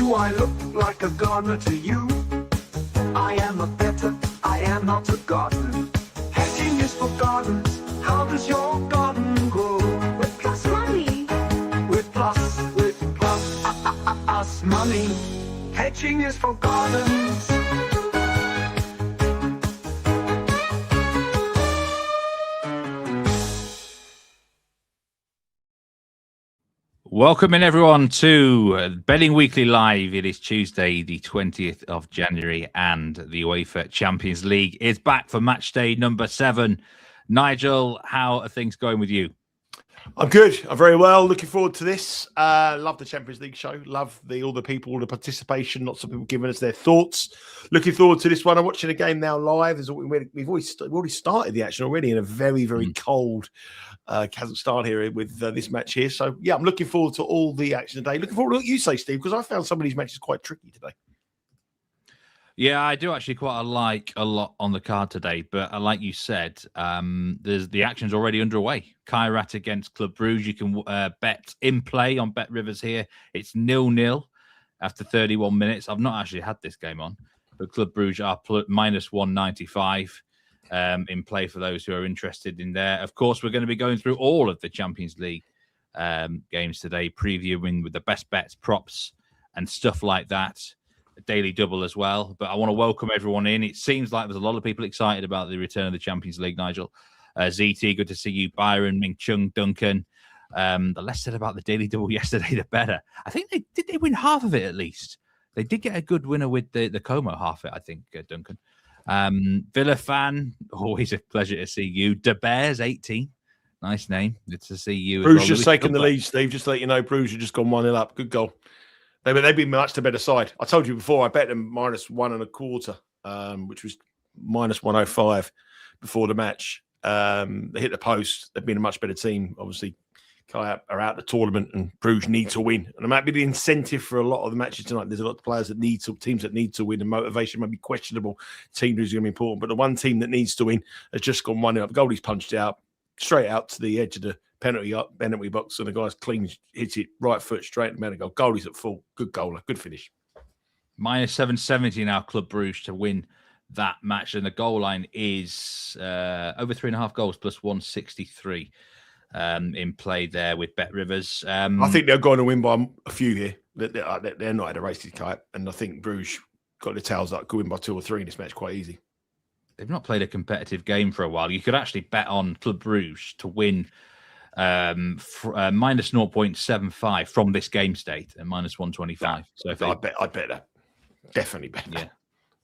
Do I look like a gardener to you? I am a better, I am not a gardener. Hedging is for gardens. How does your garden grow? With plus money. With plus money. Hedging is for gardens. Welcome in everyone to Betting Weekly Live. It is Tuesday, the 20th of January, and the UEFA Champions League is back for match day number 7. Nigel, how are things going with you? I'm good. I'm very well. Looking forward to this. Love the Champions League show. Love all the people, all the participation. Lots of people giving us their thoughts. Looking forward to this one. I'm watching the game now live. We've already started the action already in a very, very cold Kazakhstan here with this match here. So, yeah, I'm looking forward to all the action today. Looking forward to what you say, Steve, because I found some of these matches quite tricky today. Yeah, I do actually quite like a lot on the card today, but like you said, there's the action's already underway. Kairat against Club Brugge. You can bet in play on BetRivers here. It's 0-0 after 31 minutes. I've not actually had this game on, but Club Brugge are minus 195 in play for those who are interested in there. Of course, we're going to be going through all of the Champions League games today, previewing with the best bets, props, and stuff like that. A daily double as well. But I want to welcome everyone in. It seems like there's a lot of people excited about the return of the Champions League, Nigel. ZT, good to see you. Byron, Ming Chung, Duncan. The less said about the daily double yesterday, the better. I think they win half of it at least. They did get a good winner with the Como half it, I think, Duncan. Villa fan, always a pleasure to see you. De Bears, 18. Nice name. Good to see you. Bruges just taking the lead, Steve. Just to let you know, Bruges have just gone 1-0 up. Good goal. They've been much the better side. I told you before, I bet them minus 1.25, which was minus 105 before the match. They hit the post. They've been a much better team. Obviously, Kai are out the tournament, and Bruges need to win. And it might be the incentive for a lot of the matches tonight. There's a lot of players that teams that need to win, and motivation might be questionable. Team who's going to be important, but the one team that needs to win has just gone 1-0 up. Goldie's punched it out straight out to the edge of the penalty box, and the guy's clean hits it right foot straight in the goal. Goldie's at full. Good goaler. Good finish. Minus 770 now, Club Brugge to win that match, and the goal line is over 3.5 goals plus 163 in play there with BetRivers. I think they're going to win by a few here. They're not at a race to kite, and I think Bruges got the tails up, could win by 2 or 3 in this match quite easy. They've not played a competitive game for a while. You could actually bet on Club Brugge to win minus 0.75 from this game state and minus 125. So if I'd bet that. Definitely bet that.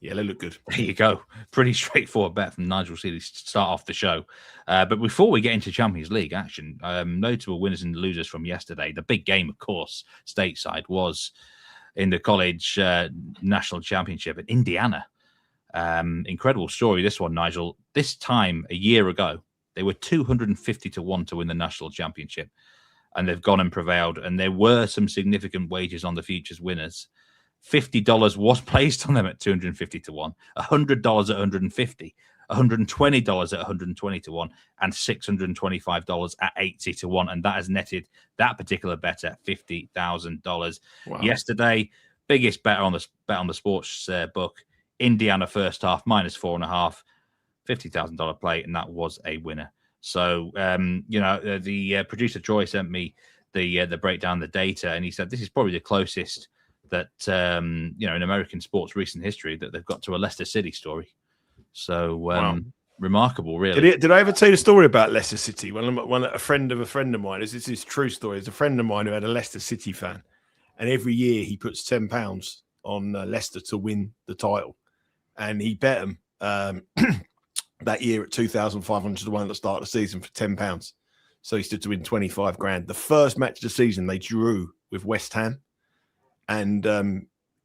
Yeah, they look good. There you go. Pretty straightforward bet from Nigel Seeley to start off the show. But before we get into Champions League action, notable winners and losers from yesterday. The big game, of course, stateside was in the college national championship in Indiana. Incredible story, this one, Nigel. This time a year ago, they were 250 to 1 to win the national championship, and they've gone and prevailed. And there were some significant wagers on the futures winners. $50 was placed on them at 250 to 1, $100 at 150, $120 at 120 to 1, and $625 at 80 to 1. And that has netted that particular bet at $50,000. Wow. Yesterday, biggest bet on the sports book. Indiana first half minus 4.5, $50,000 play, and that was a winner. So, the producer Troy sent me the breakdown, the data, and he said this is probably the closest that in American sports recent history that they've got to a Leicester City story. So, wow. Remarkable, really. Did I ever tell you the story about Leicester City? A friend of mine. This is a true story. It's a friend of mine who had a Leicester City fan, and every year he puts £10 on Leicester to win the title. And he bet them that year at 2,500 to 1 at the start of the season for £10. So he stood to win 25 grand. The first match of the season they drew with West Ham, and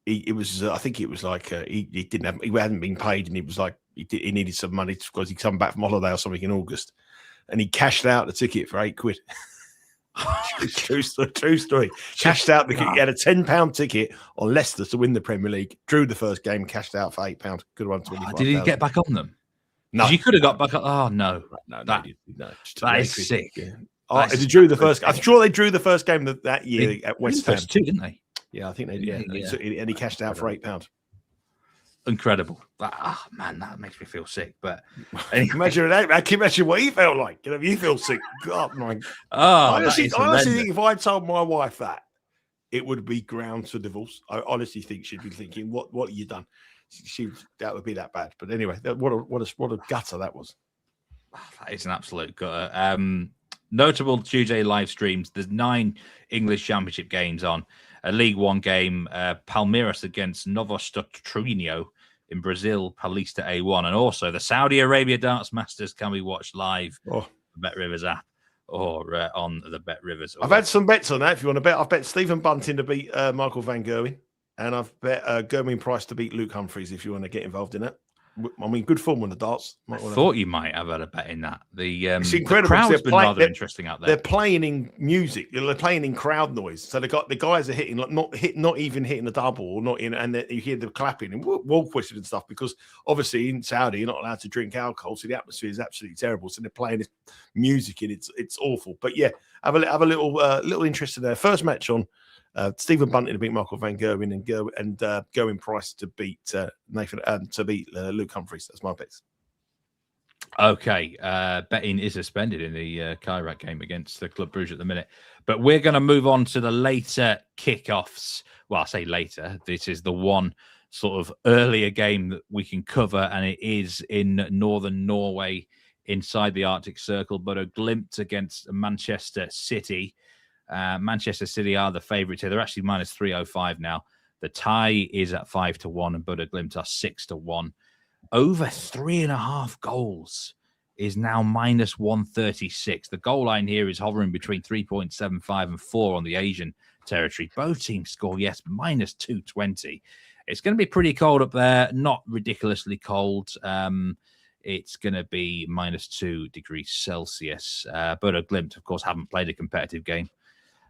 he hadn't been paid, and he was like he needed some money because he'd come back from holiday or something in August, and he cashed out the ticket for £8. True story. Cashed out he had a £10 ticket on Leicester to win the Premier League. Drew the first game, cashed out for £8. Could have won 25. Did he get back on them? No, you could have got back on. Oh no, that is sick. Yeah. They drew the first. I'm sure they drew the first game that year at West Ham. Too, didn't they? I think they. Yeah, and he cashed out for £8. Incredible. Man, that makes me feel sick. But anyway. Imagine what he felt like. You feel sick. God, my. I honestly think if I told my wife that, it would be grounds for divorce. I honestly think she'd be thinking, "What have you done?" That would be that bad. But anyway, what a gutter that was. That is an absolute gutter. Notable Tuesday live streams. There's 9 English Championship games on. A League One game, Palmeiras against Novostatrinho in Brazil, Paulista A1. And also the Saudi Arabia Darts Masters can be watched live on the BetRivers app or on the BetRivers. I've had some bets on that if you want to bet. I've bet Stephen Bunting to beat Michael van Gerwen. And I've bet Gerwyn Price to beat Luke Humphries if you want to get involved in it. I mean, good form on the darts. I thought you might have had a bet in that. It's incredible. The crowd's been rather interesting out there. They're playing in music. They're playing in crowd noise. So the guys are hitting not even hitting the double or not in, and you hear them clapping and wall pushing and stuff because obviously in Saudi you're not allowed to drink alcohol, so the atmosphere is absolutely terrible. So they're playing this music and it's awful. But yeah, have a little interest in there. First match on. Stephen Bunting to beat Michael van Gerwen and Gerwyn Price to beat Luke Humphries. That's my bets. Okay, betting is suspended in the Chirac game against the Club Brugge at the minute, but we're going to move on to the later kickoffs. Well, I say later. This is the one sort of earlier game that we can cover, and it is in northern Norway inside the Arctic Circle. But a Glimt against Manchester City. Manchester City are the favourites here. They're actually minus 305 now. The tie is at 5-1, and Bodo Glimt are 6-1. Over 3.5 goals is now minus 136. The goal line here is hovering between 3.75 and 4 on the Asian territory. Both teams score, yes, minus 220. It's going to be pretty cold up there, not ridiculously cold. It's going to be minus 2 degrees Celsius. Bodo Glimt, of course, haven't played a competitive game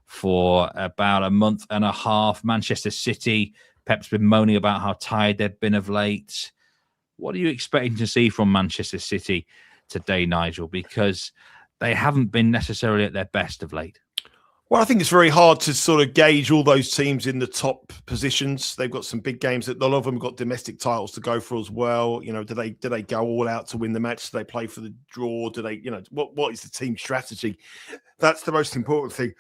for about a month and a half. Manchester City, Pep's been moaning about how tired they've been of late. What are you expecting to see from Manchester City today, Nigel? Because they haven't been necessarily at their best of late. Well, I think it's very hard to sort of gauge all those teams in the top positions. They've got some big games. A lot of them have got domestic titles to go for as well. You know, do they go all out to win the match? Do they play for the draw? Do they, what is the team strategy? That's the most important thing.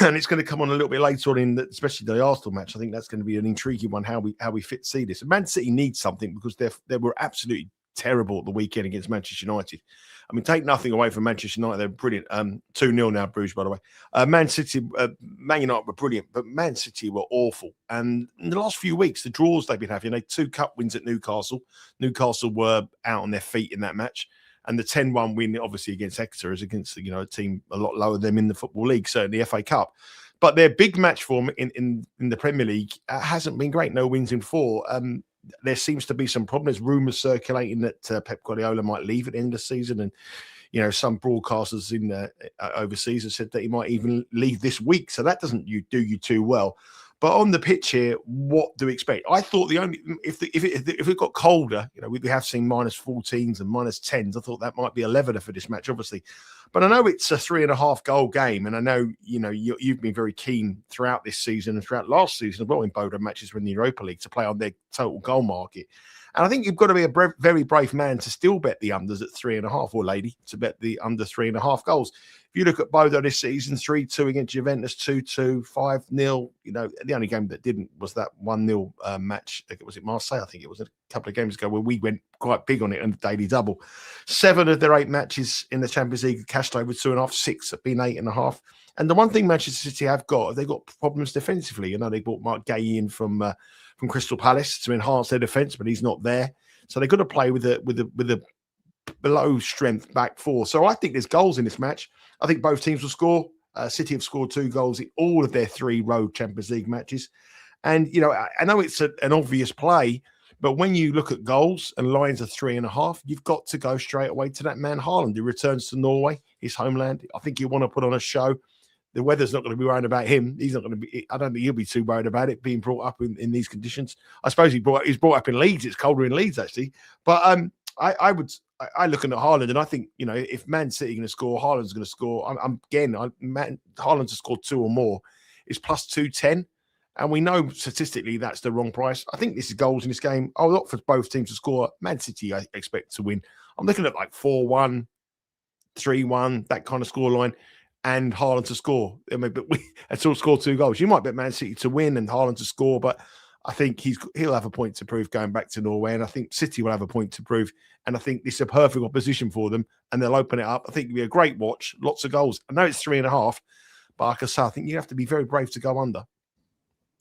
And it's going to come on a little bit later on especially the Arsenal match. I think that's going to be an intriguing one, how we fit see this. And Man City needs something because they were absolutely terrible at the weekend against Manchester United. I mean, take nothing away from Manchester United. They're brilliant. 2-0 now, Bruges, by the way. Man United were brilliant, but Man City were awful. And in the last few weeks, the draws they've been having, 2 cup wins at Newcastle. Newcastle were out on their feet in that match. And the 10-1 win, obviously, against Exeter is against, a team a lot lower than them in the Football League, certainly the FA Cup. But their big match form in the Premier League hasn't been great. No wins in 4. There seems to be some problems. Rumours circulating that Pep Guardiola might leave at the end of the season. And, some broadcasters in overseas have said that he might even leave this week. So that doesn't do you too well. But on the pitch here, what do we expect? I thought if it got colder, we have seen minus 14s and minus 10s. I thought that might be a leveler for this match, obviously. But I know it's a 3.5 goal game, and I know you've been very keen throughout this season and throughout last season as well in Bodo matches in the Europa League to play on their total goal market. And I think you've got to be a very brave man to still bet the unders at 3.5, or lady to bet the under 3.5 goals. If you look at Bodo this season, 3-2 against Juventus, 2-2, 5-0. The only game that didn't was that 1-0 match. Was it Marseille? I think it was a couple of games ago where we went quite big on it on the daily double. 7 of their 8 matches in the Champions League cashed over 2.5. 6 have been 8.5. And the one thing Manchester City have got, they've got problems defensively. They bought Mark Gay in from Crystal Palace to enhance their defence, but he's not there. So they've got to play with a below strength back 4. So I think there's goals in this match. I think both teams will score. City have scored 2 goals in all of their 3 road Champions League matches. And, I know it's an obvious play, but when you look at goals and lines of 3.5, you've got to go straight away to that man Haaland, who returns to Norway, his homeland. I think he'll want to put on a show. The weather's not going to be worrying about him. He's not going to be. I don't think he'll be too worried about it being brought up in these conditions. I suppose he's brought up in Leeds. It's colder in Leeds actually. But I looking at Haaland, and I think if Man City are going to score, Haaland's going to score. Haaland to score 2 or more is plus 210, And we know statistically that's the wrong price. I think this is goals in this game. I'll look for both teams to score. Man City, I expect to win. I'm looking at like 4-1, 3-1, that kind of scoreline, and Haaland to score. I mean, but it's all score 2 goals. You might bet Man City to win and Haaland to score, but I think he'll have a point to prove going back to Norway, and I think City will have a point to prove. And I think this is a perfect opposition for them, and they'll open it up. I think it'll be a great watch, lots of goals. I know it's 3.5, but like I say, I think you have to be very brave to go under.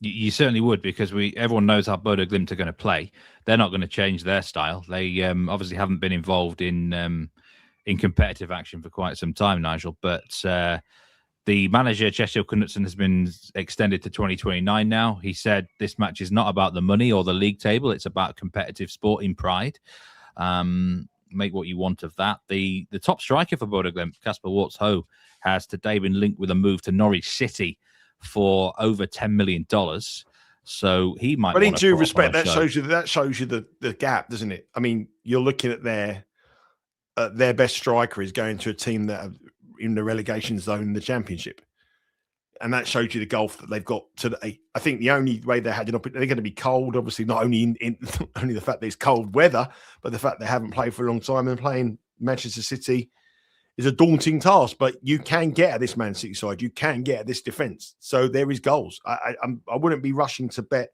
You certainly would, because everyone knows how Bodo Glimt are going to play. They're not going to change their style. They obviously haven't been involved in competitive action for quite some time, Nigel. But the manager, Kjetil Knutsen, has been extended to 2029 now. He said this match is not about the money or the league table. It's about competitive sporting pride. Make what you want of that. The top striker for Bodo Glimt, Kasper Wartz-Ho, has today been linked with a move to Norwich City for over $10 million. So he might. But in due respect, that shows you the gap, doesn't it? I mean, you're looking at their best striker is going to a team that are in the relegation zone in the Championship, and that shows you the gulf that they've got today. I think the only way they're going to be cold, obviously, not only in only the fact that it's cold weather, but the fact they haven't played for a long time, and playing Manchester City is a daunting task. But you can get at this Man City side, you can get at this defence. So there is goals. I wouldn't be rushing to bet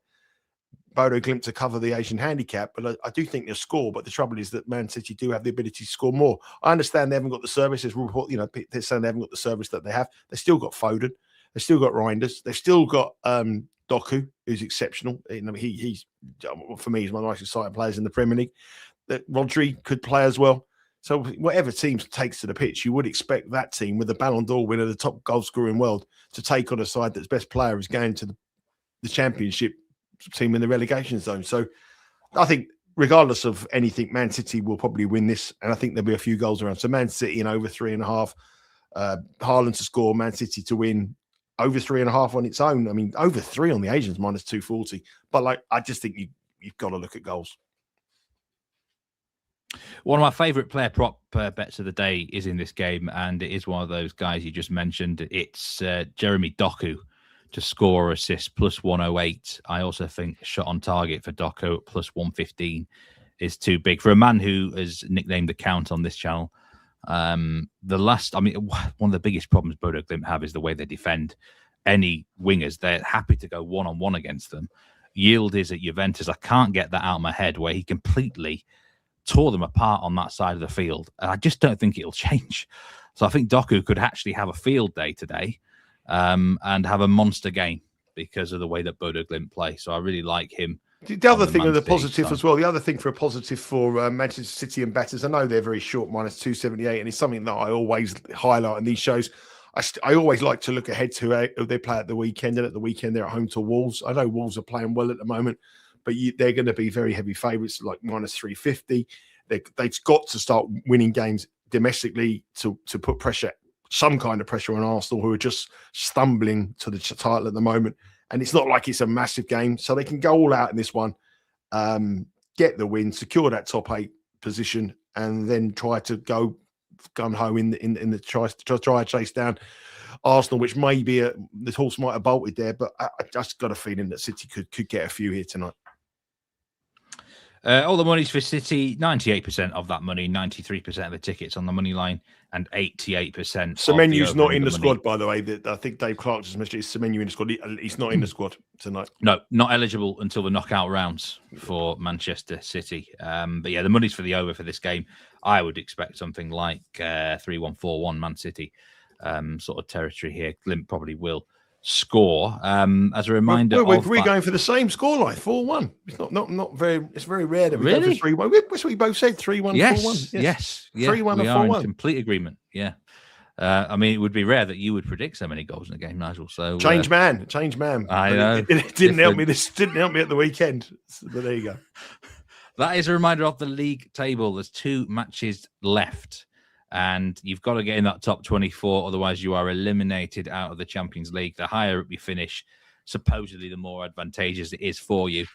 Bodo Glimt to cover the Asian handicap, but I do think they'll score. But the trouble is that Man City do have the ability to score more. I understand they haven't got the service. As report, they're saying they haven't got the service that they have. They've still got Foden. They've still got Reinders. They've still got Doku, who's exceptional. He's for me, he's one of the most exciting players in the Premier League. That Rodri could play as well. So whatever team takes to the pitch, you would expect that team with the Ballon d'Or winner, the top goal scorer in the world, to take on a side that's best player is going to the Championship team in the relegation zone. So I think regardless of anything, Man City will probably win this, and I think there'll be a few goals around. So Man City in over 3.5, Haaland to score, Man City to win over 3.5 on its own. I mean, over 3 on the Asians, -240. But I just think you've got to look at goals. One of my favourite player prop bets of the day is in this game, and it is one of those guys you just mentioned. It's Jeremy Doku to score or assist, +108. I also think shot on target for Doku at +115 is too big. For a man who has nicknamed the Count on this channel, one of the biggest problems Bodo Glimt have is the way they defend any wingers. They're happy to go one-on-one against them. Yildiz at Juventus, I can't get that out of my head, where he completely tore them apart on that side of the field. And I just don't think it'll change. So I think Doku could actually have a field day today and have a monster game because of the way that Bodo Glimt play. So I really like him. The other thing, the positive as well, the other thing for a positive for Manchester City and batters, I know they're very short, -278, and it's something that I always highlight in these shows. I always like to look ahead to who they play at the weekend, and at the weekend they're at home to Wolves. I know Wolves are playing well at the moment, but they're going to be very heavy favourites, like -350. They've got to start winning games domestically to put pressure, some kind of pressure on Arsenal, who are just stumbling to the title at the moment. And it's not like it's a massive game, so they can go all out in this one, get the win, secure that top 8 position, and then try to go gun ho in the try to chase down Arsenal, which may be the horse might have bolted there, but I just got a feeling that City could get a few here tonight. All the money's for City. 98% of that money, 93% of the tickets on the money line, and 88%. Semenyu's not in the squad, by the way. I think Dave Clark just mentioned Semenyu in the squad. He's not in the squad tonight. No, not eligible until the knockout rounds for Manchester City. But yeah, the money's for the over for this game. I would expect something like 3-1, 4-1 Man City sort of territory here. Glimt probably will score. As a reminder, we're going for the same scoreline, 4-1. It's not very. It's very rare that we go for 3-1. That's what we both said, 3-1, 4-1. Yes. 3-1 and 4-1. In complete agreement. Yeah. I mean, it would be rare that you would predict so many goals in a game, Nigel. So change man. I know. It didn't help me. This didn't help me at the weekend. But there you go. That is a reminder of the league table. There's 2 matches left, and you've got to get in that top 24. Otherwise, you are eliminated out of the Champions League. The higher up you finish, supposedly the more advantageous it is for you.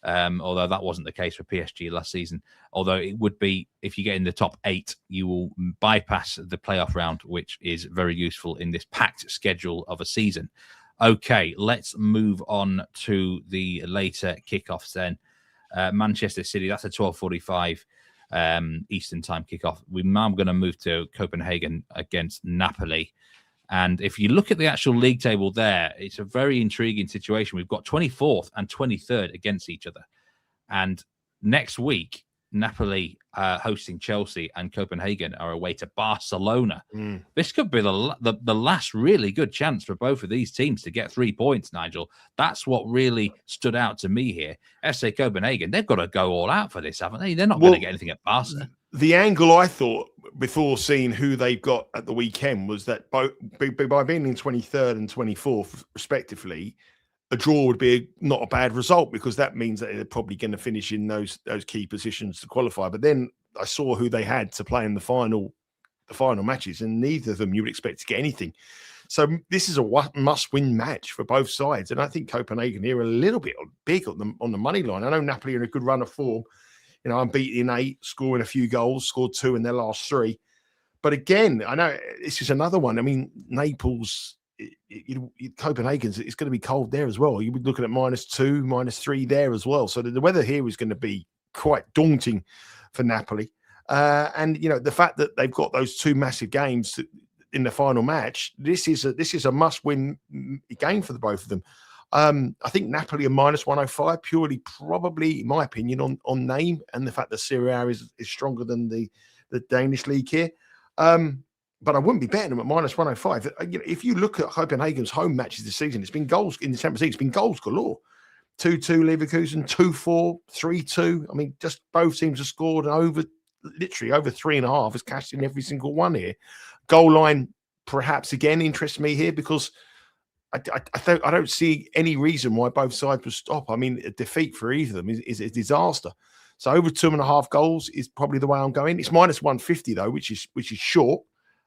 Although that wasn't the case for PSG last season. Although it would be, if you get in the top 8, you will bypass the playoff round, which is very useful in this packed schedule of a season. Okay, let's move on to the later kickoffs then. Manchester City, that's a 12:45 Eastern time kickoff. We're now going to move to Copenhagen against Napoli. And if you look at the actual league table there, it's a very intriguing situation. We've got 24th and 23rd against each other. And next week, Napoli hosting Chelsea and Copenhagen are away to Barcelona. This could be the last really good chance for both of these teams to get 3 points, Nigel. That's what really stood out to me here. FC Copenhagen, they've got to go all out for this, haven't they? They're not going to get anything at Barca. The angle I thought before seeing who they've got at the weekend was that by being in 23rd and 24th, respectively, a draw would be not a bad result because that means that they're probably going to finish in those key positions to qualify. But then I saw who they had to play in the final matches, and neither of them you would expect to get anything. So this is a must-win match for both sides, and I think Copenhagen here are a little bit big on the money line. I know Napoli are in a good run of form. You know, unbeaten in 8, scoring a few goals, scored 2 in their last 3. But again, I know this is another one. I mean, Naples. Copenhagen's, it's going to be cold there as well. You'll be looking at -2, -3 there as well. So the weather here is going to be quite daunting for Napoli. And you know, the fact that they've got those 2 massive games in the final match, this is a must-win game for the both of them. I think Napoli are -105 purely, probably, in my opinion, on name and the fact that Serie A is stronger than the Danish league here. But I wouldn't be betting them at -105. You know, if you look at Copenhagen's home matches this season, it's been goals in the Champions League. It's been goals galore. 2-2 Leverkusen, 2-4, 3-2. I mean, just both teams have scored literally over 3.5. Has cashed in every single one here. Goal line, perhaps again, interests me here because I don't see any reason why both sides would stop. I mean, a defeat for either of them is a disaster. So over 2.5 goals is probably the way I'm going. It's -150 though, which is short.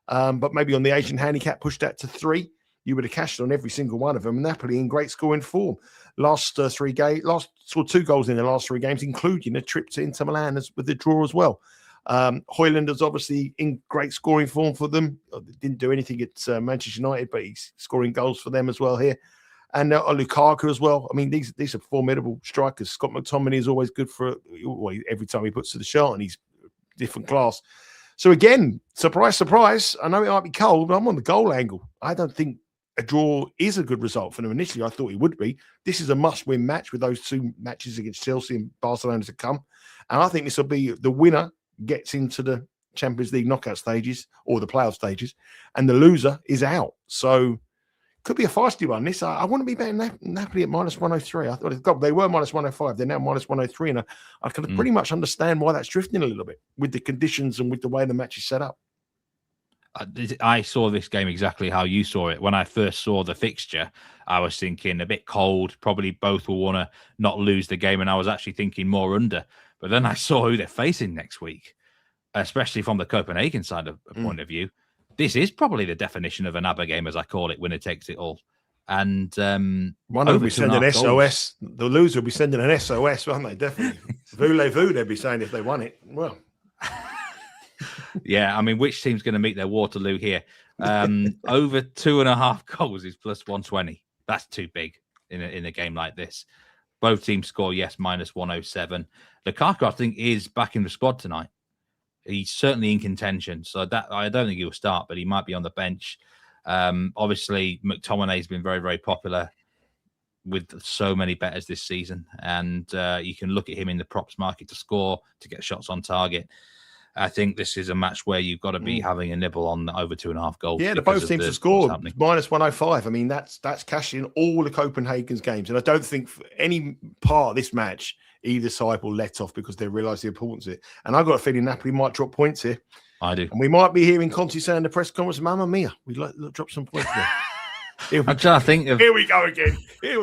But maybe on the Asian handicap, push that to 3. You would have cashed on every single one of them. And Napoli in great scoring form. Scored 2 goals in the last 3 games, including a trip to Inter Milan with the draw as well. Højlund's obviously in great scoring form for them. Didn't do anything at Manchester United, but he's scoring goals for them as well here. And Lukaku as well. I mean, these are formidable strikers. Scott McTominay is always good for every time he puts to the shot, and he's different class. So again, surprise, surprise. I know it might be cold, but I'm on the goal angle. I don't think a draw is a good result for them. Initially, I thought it would be. This is a must-win match with those 2 matches against Chelsea and Barcelona to come. And I think this will be the winner gets into the Champions League knockout stages or the playoff stages, and the loser is out. So could be a feisty one. This I wouldn't be betting Napoli at -103. I thought they were -105. They're now -103, and I can pretty much understand why that's drifting a little bit with the conditions and with the way the match is set up. I saw this game exactly how you saw it. When I first saw the fixture, I was thinking a bit cold. Probably both will want to not lose the game, and I was actually thinking more under. But then I saw who they're facing next week, especially from the Copenhagen side of point of view. This is probably the definition of an ABBA game, as I call it, winner takes it all. And one will be sending an SOS. The loser will be sending an SOS, won't they? Definitely. Voulez-vous, they'd be saying if they won it. Well. Yeah, I mean, which team's going to meet their Waterloo here? Over 2.5 goals is +120. That's too big in a game like this. Both teams score, yes, -107. Lukaku, I think, is back in the squad tonight. He's certainly in contention. So that I don't think he'll start, but he might be on the bench. Obviously, McTominay has been very, very popular with so many bettors this season. And you can look at him in the props market to score, to get shots on target. I think this is a match where you've got to be having a nibble on over 2.5 goals. Yeah, the both teams have scored -105. I mean, that's cashing all of Copenhagen's games. And I don't think for any part of this match, either side will let off because they realise the importance of it. And I've got a feeling Napoli might drop points here. I do. And we might be hearing Conte saying in the press conference, Mamma mia, we'd like to drop some points there. I'm trying to think of... Here we go again. Here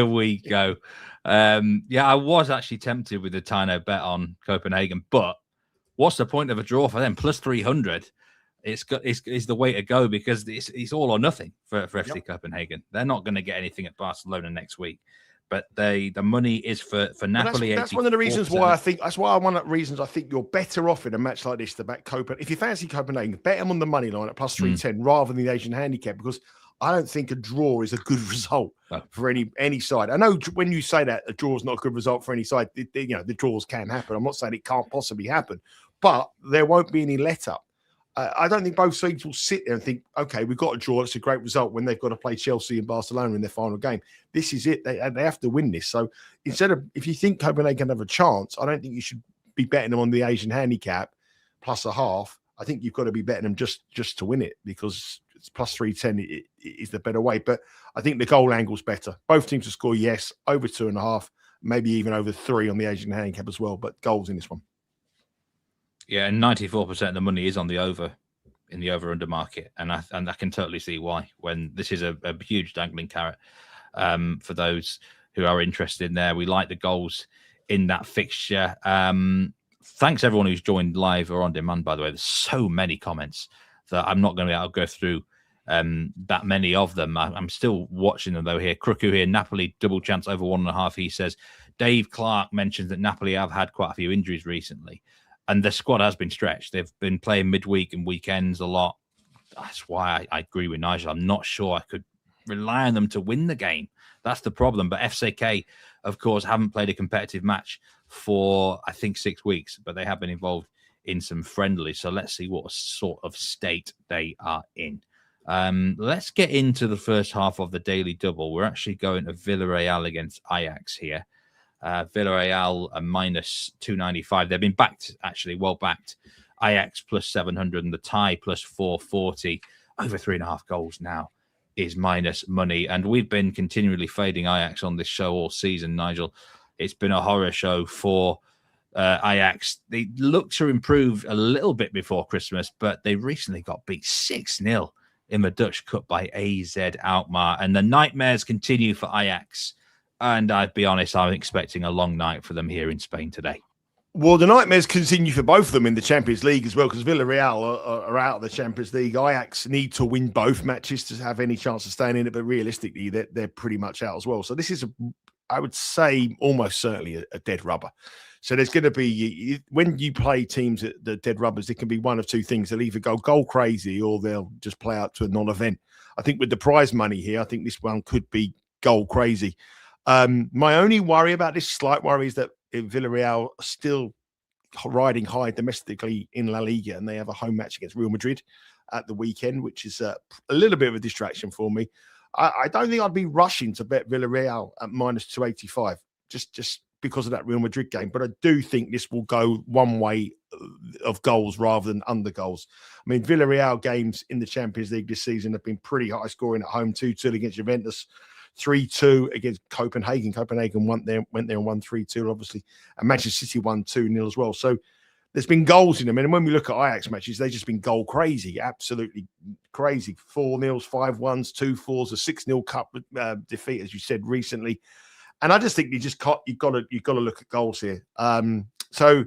we go. Yeah, I was actually tempted with the Tino bet on Copenhagen, but what's the point of a draw for them? +300. It's the way to go because it's all or nothing for FC Copenhagen. They're not going to get anything at Barcelona next week. But the money is for Napoli. That's one of the reasons why I think one of the reasons I think you're better off in a match like this to back Copenhagen. If you fancy Copenhagen, bet them on the money line at +310 rather than the Asian handicap, because I don't think a draw is a good result for any side. I know when you say that a draw is not a good result for any side, the draws can happen. I'm not saying it can't possibly happen, but there won't be any let up. I don't think both sides will sit there and think, okay, we've got a draw. It's a great result when they've got to play Chelsea and Barcelona in their final game. This is it. They have to win this. So if you think Copenhagen have a chance, I don't think you should be betting them on the Asian handicap plus a half. I think you've got to be betting them just to win it, because it's plus 310 is the better way. But I think the goal angle's better. Both teams to score, yes, over 2.5, maybe even over 3 on the Asian handicap as well, but goals in this one. Yeah, and 94% of the money is on the over in the over-under market, and I can totally see why, when this is a huge dangling carrot for those who are interested in there. We like the goals in that fixture. Thanks everyone who's joined live or on demand, by the way. There's so many comments that I'm not going to be able to go through that many of them. I'm still watching them, though, here. Kruku here, Napoli double chance over 1.5. He says, Dave Clark mentions that Napoli have had quite a few injuries recently, and the squad has been stretched. They've been playing midweek and weekends a lot. That's why I agree with Nigel. I'm not sure I could rely on them to win the game. That's the problem. But FCK, of course, haven't played a competitive match for, I think, 6 weeks, but they have been involved in some friendlies. So let's see what sort of state they are in. Let's get into the first half of the daily double. We're actually going to Villarreal against Ajax here. Villarreal are minus 295. They've been backed, actually, well backed. Ajax plus 700 and the tie plus 440. Over 3.5 goals now is minus money. And we've been continually fading Ajax on this show all season, Nigel. It's been a horror show for Ajax. They looked to improve a little bit before Christmas, but they recently got beat 6-0 in the Dutch Cup by AZ Alkmaar. And the nightmares continue for Ajax. And I'd be honest, I'm expecting a long night for them here in Spain today. Well, the nightmares continue for both of them in the Champions League as well, because Villarreal are out of the Champions League. Ajax need to win both matches to have any chance of staying in it, but realistically, they're pretty much out as well. So this is, I would say, almost certainly a dead rubber. So there's going to be, when you play teams at the dead rubbers, it can be one of two things. They'll either go goal crazy or they'll just play out to a non-event. I think with the prize money here, I think this one could be goal crazy. My only worry about this, slight worry, is that Villarreal are still riding high domestically in La Liga, and they have a home match against Real Madrid at the weekend, which is a little bit of a distraction for me. I don't think I'd be rushing to bet Villarreal at minus 285, just because of that Real Madrid game. But I do think this will go one way of goals rather than under goals. I mean, Villarreal games in the Champions League this season have been pretty high scoring at home. 2-2 against Juventus, 3-2 against Copenhagen. Copenhagen went there and won 3-2, obviously. And Manchester City won 2-0 as well. So there's been goals in them. And when we look at Ajax matches, they've just been goal crazy, absolutely crazy. 4-0s, 5-1s, 2-4s, a 6-0 cup defeat, as you said recently. And I just think you've got to look at goals here. So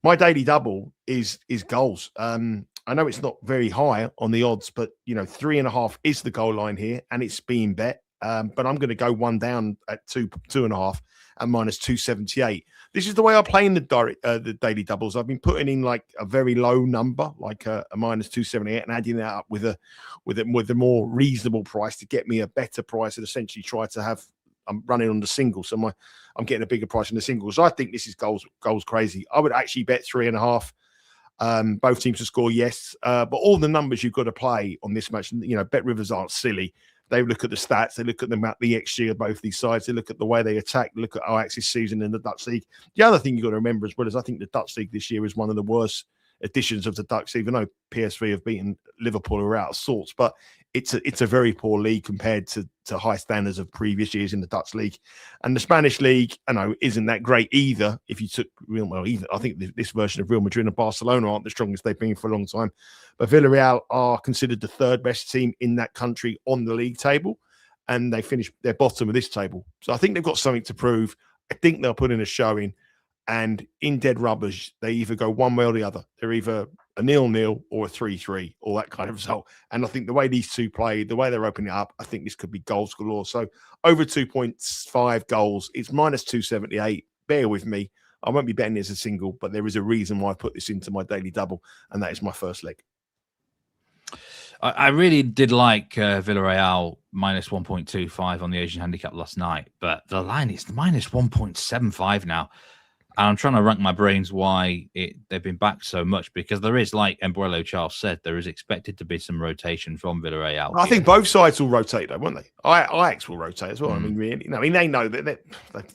my daily double is goals. I know it's not very high on the odds, but 3.5 is the goal line here, and it's being bet. But I'm going to go one down at 2.5 at minus 278. This is the way I play in the daily doubles. I've been putting in like a very low number, like a minus 278, and adding that up with a more reasonable price to get me a better price, and essentially try to have. I'm running on the single, so I'm getting a bigger price in the singles. So I think this is goals crazy. I would actually bet 3.5. Both teams to score, yes. But all the numbers you've got to play on this match, BetRivers aren't silly. They look at the stats, they look at the XG of both these sides, they look at the way they attack, look at Ajax's season in the Dutch League. The other thing you've got to remember as well is I think the Dutch League this year is one of the worst editions of the Dutch, even though PSV have beaten Liverpool, who are out of sorts, but it's a very poor league compared to high standards of previous years in the Dutch league. And the Spanish league, I know, isn't that great either. If you took I think this version of Real Madrid and Barcelona aren't the strongest they've been for a long time, but Villarreal are considered the third best team in that country on the league table, and they finished their bottom of this table. So I think they've got something to prove. I think they'll put in a showing. And in dead rubbers, they either go one way or the other. They're either a 0-0 or a 3-3 or that kind of result. And I think the way these two play, the way they're opening it up, I think this could be goals galore. So over 2.5 goals, it's minus 278. Bear with me. I won't be betting it as a single, but there is a reason why I put this into my daily double, and that is my first leg. I really did like Villarreal minus 1.25 on the Asian handicap last night, but the line is minus 1.75 now. And I'm trying to rank my brains why they've been back so much, because there is, like Embuelo Charles said, there is expected to be some rotation from Villarreal. I think both sides will rotate, though, won't they? Ajax will rotate as well. I mean, really, they know that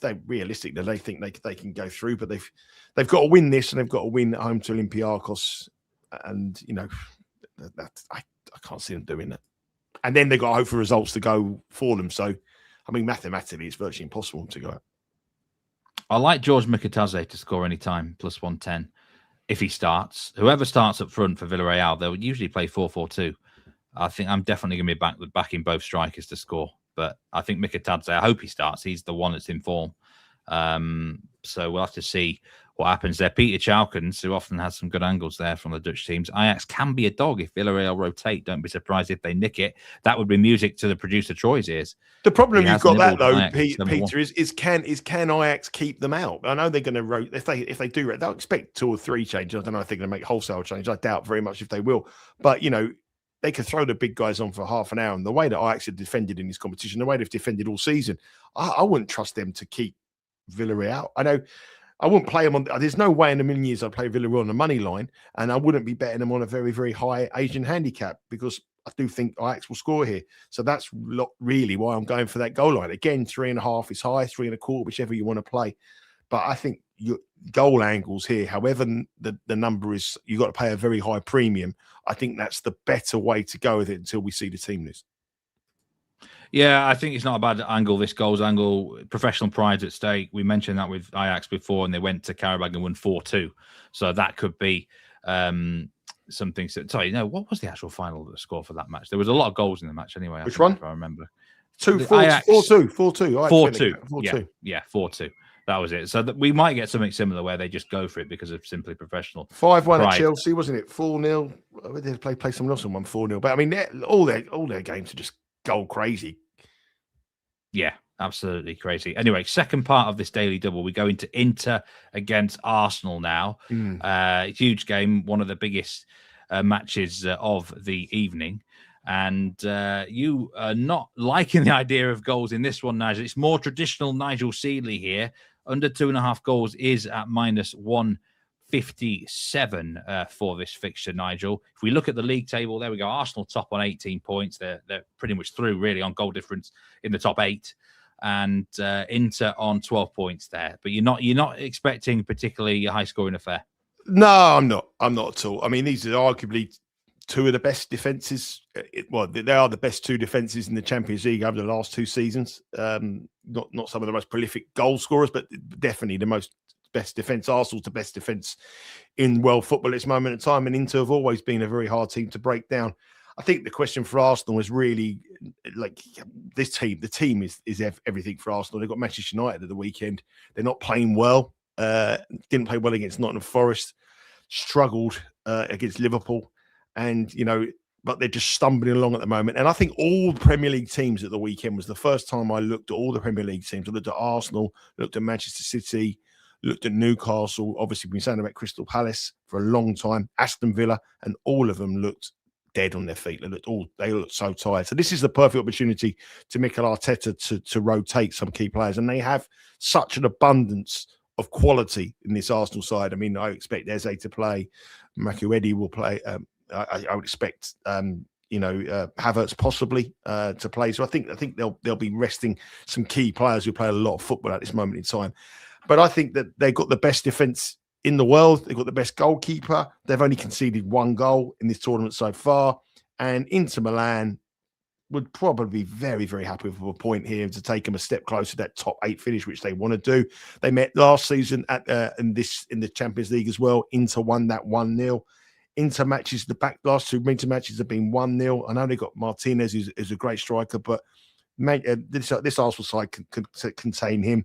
they realistic that they think they can go through, but they've got to win this, and they've got to win at home to Olympiakos, and I can't see them doing that. And then they've got to hope for results to go for them. So, I mean, mathematically, it's virtually impossible to go out. I like George Mikataze to score any time, plus 110, if he starts. Whoever starts up front for Villarreal, they'll usually play 4-4-2. I think I'm definitely going to be backing both strikers to score. But I think Mikataze, I hope he starts. He's the one that's in form. So we'll have to see what happens there. Peter Chalkins, who often has some good angles there from the Dutch teams. Ajax can be a dog if Villarreal rotate. Don't be surprised if they nick it. That would be music to the producer Troy's ears. The problem you've got that though, Peter, is can Ajax keep them out? I know they're going to rotate. If they do, they'll expect 2 or 3 changes. I don't know if they're going to make wholesale changes. I doubt very much if they will. But they could throw the big guys on for half an hour. And the way that Ajax have defended in this competition, the way they've defended all season, I wouldn't trust them to keep Villarreal. I know I wouldn't play them on. There's no way in a million years I'd play Villarreal on the money line, and I wouldn't be betting them on a very, very high Asian handicap, because I do think Ajax will score here. So that's really why I'm going for that goal line. Again, 3.5 is high, 3.25, whichever you want to play. But I think your goal angles here, however the number is, you've got to pay a very high premium. I think that's the better way to go with it until we see the team list. Yeah, I think it's not a bad angle, this goals angle. Professional pride's at stake. We mentioned that with Ajax before, and they went to Karabag and won 4-2. So that could be something. Sorry, no, what was the actual final score for that match? There was a lot of goals in the match anyway. Which one? If I remember. 4-2. 4-2. Yeah, 4-2. That was it. So we might get something similar where they just go for it because of simply professional. 5-1 at Chelsea, wasn't it? 4-0. They play someone else and won 4-0. But I mean, all their games are just goal crazy. Yeah, absolutely crazy. Anyway, second part of this daily double, we go into Inter against Arsenal now. Huge game, one of the biggest matches of the evening. And you are not liking the idea of goals in this one, Nigel. It's more traditional Nigel Seeley here. Under 2.5 goals is at minus 157 for this fixture, Nigel. If we look at the league table, there we go. Arsenal top on 18 points. They're pretty much through, really, on goal difference in the top 8, and Inter on 12 points there. But you're not expecting particularly a high-scoring affair. No, I'm not at all. I mean, these are arguably 2 of the best defenses. They are the best 2 defenses in the Champions League over the last 2 seasons. Not some of the most prolific goal scorers, but definitely the best defense. Arsenal's the best defense in world football at this moment in time, and Inter have always been a very hard team to break down. I think the question for Arsenal is really like this team. The team is everything for Arsenal. They've got Manchester United at the weekend. They're not playing well. Didn't play well against Nottingham Forest. Struggled against Liverpool, and but they're just stumbling along at the moment. And I think all Premier League teams at the weekend was the first time I looked at all the Premier League teams. I looked at Arsenal, looked at Manchester City, looked at Newcastle. Obviously, we've been saying about Crystal Palace for a long time, Aston Villa, and all of them looked dead on their feet. They looked so tired. So this is the perfect opportunity to Mikel Arteta to rotate some key players. And they have such an abundance of quality in this Arsenal side. I mean, I expect Eze to play. Makuedi will play. I would expect Havertz possibly to play. So I think they'll be resting some key players who play a lot of football at this moment in time. But I think that they've got the best defence in the world. They've got the best goalkeeper. They've only conceded 1 goal in this tournament so far. And Inter Milan would probably be very, very happy with a point here to take them a step closer to that top 8 finish, which they want to do. They met last season in the Champions League as well. Inter won that 1-0. Inter matches, the last 2 Inter matches have been 1-0. I know they got Martinez, who's a great striker, but this Arsenal side can contain him.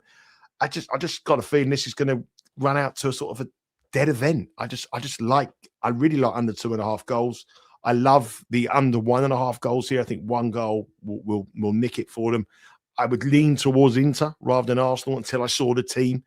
I just got a feeling this is going to run out to a sort of a dead event. I really like under 2.5 goals. I love the under 1.5 goals here. I think 1 goal will nick it for them. I would lean towards Inter rather than Arsenal until I saw the team.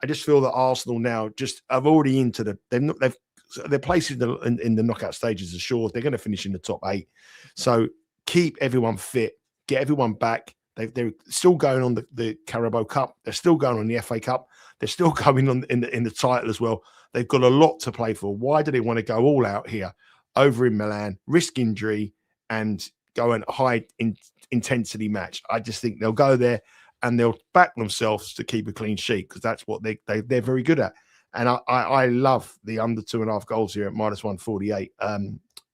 I just feel that Arsenal now I've already into they've their place in the knockout stages assured. They're going to finish in the top 8. So keep everyone fit, get everyone back. They're still going on the Carabao Cup. They're still going on the FA Cup. They're still going on in the title as well. They've got a lot to play for. Why do they want to go all out here over in Milan, risk injury, and go and high intensity match? I just think they'll go there and they'll back themselves to keep a clean sheet because that's what they're very good at. And I love the under 2.5 goals here at -148.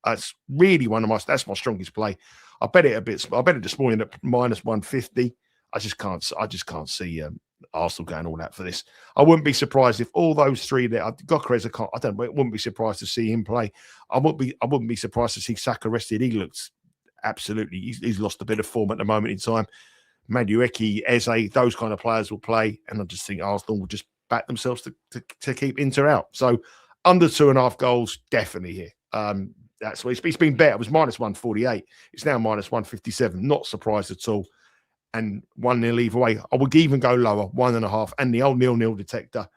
That's really that's my strongest play. I bet it this morning at -150. I just can't see Arsenal going all out for this. I wouldn't be surprised if all those three there. Gyökeres, wouldn't be surprised to see him play. I wouldn't be surprised to see Saka rested. He looks absolutely. He's lost a bit of form at the moment in time. Madueke, Eze, those kind of players will play, and I just think Arsenal will just back themselves to keep Inter out. So under 2.5 goals, definitely here. That's what it's been better. It was -148. It's now -157. Not surprised at all. And 1-0 either way. I would even go lower, 1.5. And the old 0-0 detector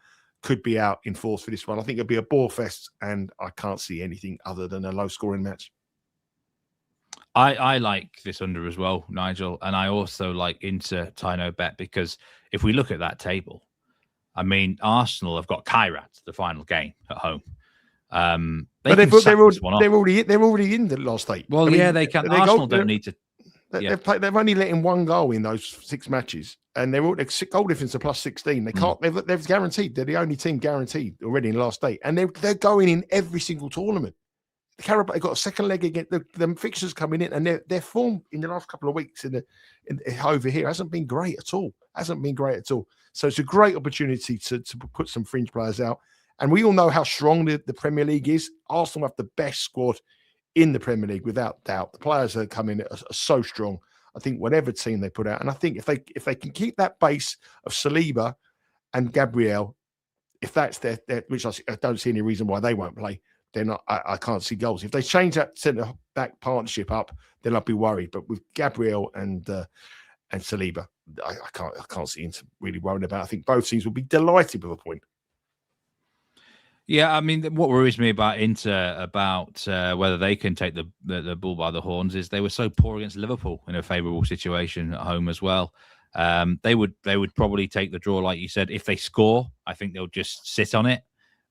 could be out in force for this one. I think it'll be a ball fest, and I can't see anything other than a low scoring match. I like this under as well, Nigel, and I also like Inter Tino bet because if we look at that table, I mean, Arsenal have got Kairat, the final game at home. They're already in the last 8. Well, they can. Arsenal don't need to. They've only let in 1 goal in those 6 matches, and their goal difference are +16. They can't. They've guaranteed. They're the only team guaranteed already in the last 8, and they're going in every single tournament. The Carabao got a second leg again. The fixtures coming in, and their form in the last couple of weeks over here hasn't been great at all. So it's a great opportunity to put some fringe players out. And we all know how strong the Premier League is. Arsenal have the best squad in the Premier League, without doubt. The players that come in are so strong. I think whatever team they put out, and I think if they can keep that base of Saliba and Gabriel, if that's their which I don't see any reason why they won't play, then I can't see goals. If they change that centre back partnership up, then I'll be worried. But with Gabriel and Saliba, I can't see Inter really worried about. I think both teams will be delighted with a point. Yeah, I mean, what worries me about Inter, about whether they can take the bull by the horns, is they were so poor against Liverpool in a favourable situation at home as well. They would probably take the draw, like you said. If they score, I think they'll just sit on it,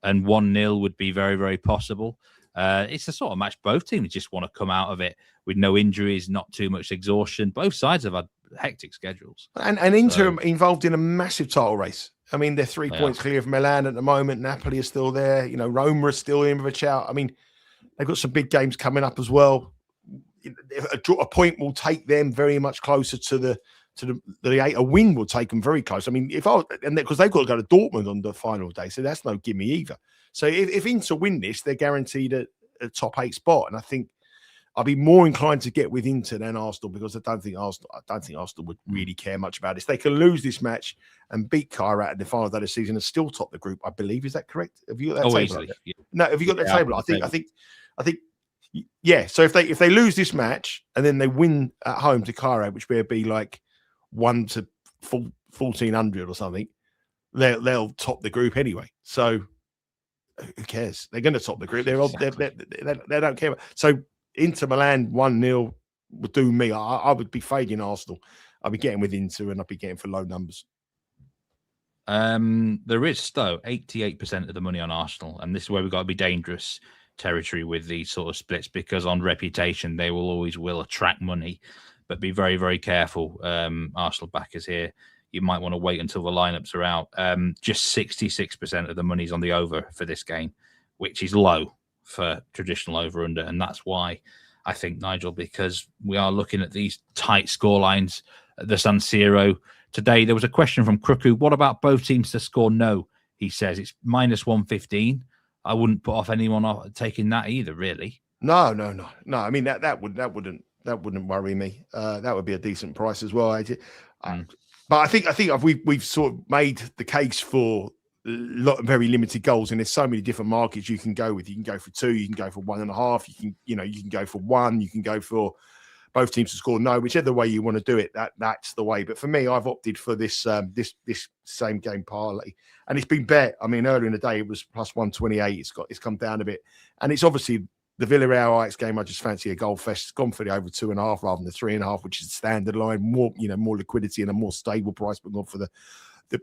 and 1-0 would be very, very possible. It's the sort of match both teams just want to come out of it with no injuries, not too much exhaustion. Both sides have had hectic schedules. And Inter involved in a massive title race. I mean, they're 3 points clear of Milan at the moment. Napoli is still there. You know, Roma is still in with a shout. I mean, they've got some big games coming up as well. A point will take them very much closer to the 8. A win will take them very close. I mean, because they've got to go to Dortmund on the final day, so that's no gimme either. So if Inter win this, they're guaranteed a top 8 spot, and I think I'd be more inclined to get with Inter than Arsenal, because I don't think Arsenal would really care much about this. They can lose this match and beat Kairat at the final day of the season and still top the group, I believe. Is that correct? Have you got that table? Easily. Yeah. No, have you got that table? I think. Yeah. So if they lose this match and then they win at home to Kairat, which would be like 1 to 1,400 or something, they'll top the group anyway. So who cares? They're going to top the group. They don't care. So Inter Milan 1-0 would do me. I would be fading Arsenal. I'd be getting with Inter, and I'd be getting for low numbers. There is, though, 88% of the money on Arsenal, and this is where we've got to be dangerous territory with these sort of splits, because on reputation they will attract money, but be very, very careful. Arsenal backers here, you might want to wait until the lineups are out. Just 66% of the money's on the over for this game, which is low for traditional over-under, and that's why I think, Nigel, because we are looking at these tight scorelines at the San Siro today. There was a question from Kruku. What about both teams to score no? He says it's -115. I wouldn't put off anyone taking that either, really. No. I mean that wouldn't worry me. That would be a decent price as well. But I think we've sort of made the case for very limited goals, and there's so many different markets you can go with. You can go for 2, you can go for 1.5, you can go for 1, you can go for both teams to score. No, whichever way you want to do it, that's the way. But for me, I've opted for this this same game parlay, and it's been bet. I mean, earlier in the day it was plus 128. It's come down a bit, and it's obviously the Villarreal Ajax game. I just fancy a goal fest. It's gone for the over 2.5 rather than the 3.5, which is the standard line. More more liquidity and a more stable price, but gone for the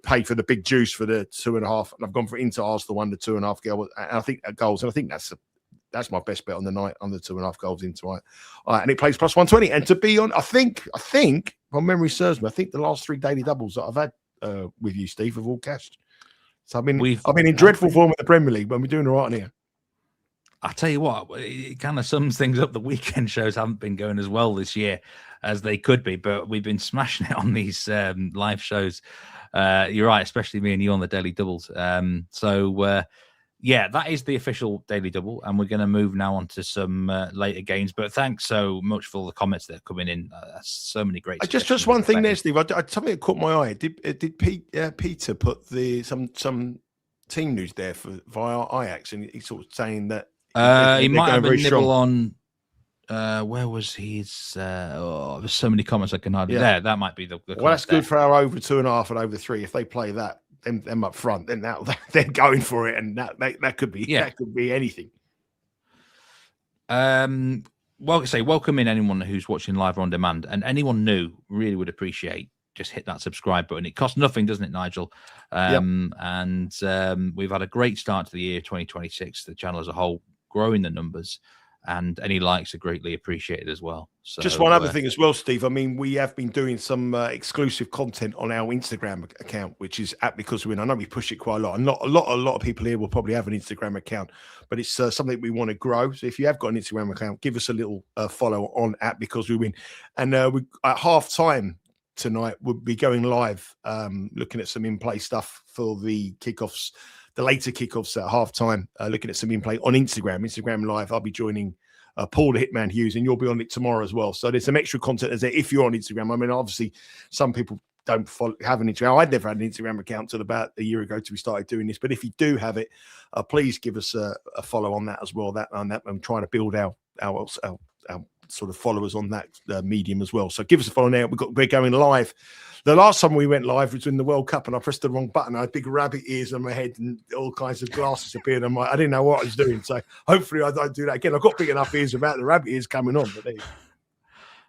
pay for the big juice for the 2.5. And I've gone for Inter Arsenal the 1 to 2.5 and I think goals, and I think that's my best bet on the night, on the 2.5 goals into it. And it plays plus 120. And to be on, I think, if my memory serves me, I think the last 3 daily doubles that I've had with you, Steve, have all cashed. So I've been in dreadful form in the Premier League, but we're doing all right in here. I tell you what, it kind of sums things up. The weekend shows haven't been going as well this year as they could be, but we've been smashing it on these live shows. You're right, especially me and you on the daily doubles. Yeah, that is the official daily double, and we're going to move now on to some later games. But thanks so much for all the comments that are coming in. That's so many great. Just one thing there, Steve. Something that caught my eye. Did Peter put some team news there via Ajax, and he's sort of saying that he might have a nibble on. Where was his? There's so many comments I can hardly. There, that might be the well, that's good for our over 2.5 and over 3. If they play that, them up front, then they're going for it, and that could be that could be anything. Welcome in anyone who's watching live or on demand, and anyone new really would appreciate. Just hit that subscribe button. It costs nothing, doesn't it, Nigel? And we've had a great start to the year 2026. The channel as a whole, growing the numbers, and any likes are greatly appreciated as well. So, just one other thing as well, Steve. I mean, we have been doing some exclusive content on our Instagram account, which is at Because We Win. I know we push it quite a lot. And a lot of people here will probably have an Instagram account, but it's something we want to grow. So if you have got an Instagram account, give us a little follow on at Because We Win. And we at half time tonight, we'll be going live, looking at some in-play stuff for the kickoffs. The later kickoffs at halftime, looking at some in-play on Instagram Live. I'll be joining Paul the Hitman Hughes, and you'll be on it tomorrow as well. So there's some extra content as there if you're on Instagram. I mean, obviously, some people don't have an Instagram. I'd never had an Instagram account until about a year ago till we started doing this. But if you do have it, please give us a follow on that as well. I'm trying to build our sort of followers on that medium as well. So give us a follow now. We're going live. The last time we went live was in the World Cup, and I pressed the wrong button. I had big rabbit ears on my head and all kinds of glasses appeared on I didn't know what I was doing. So hopefully I don't do that again. I've got big enough ears without the rabbit ears coming on. But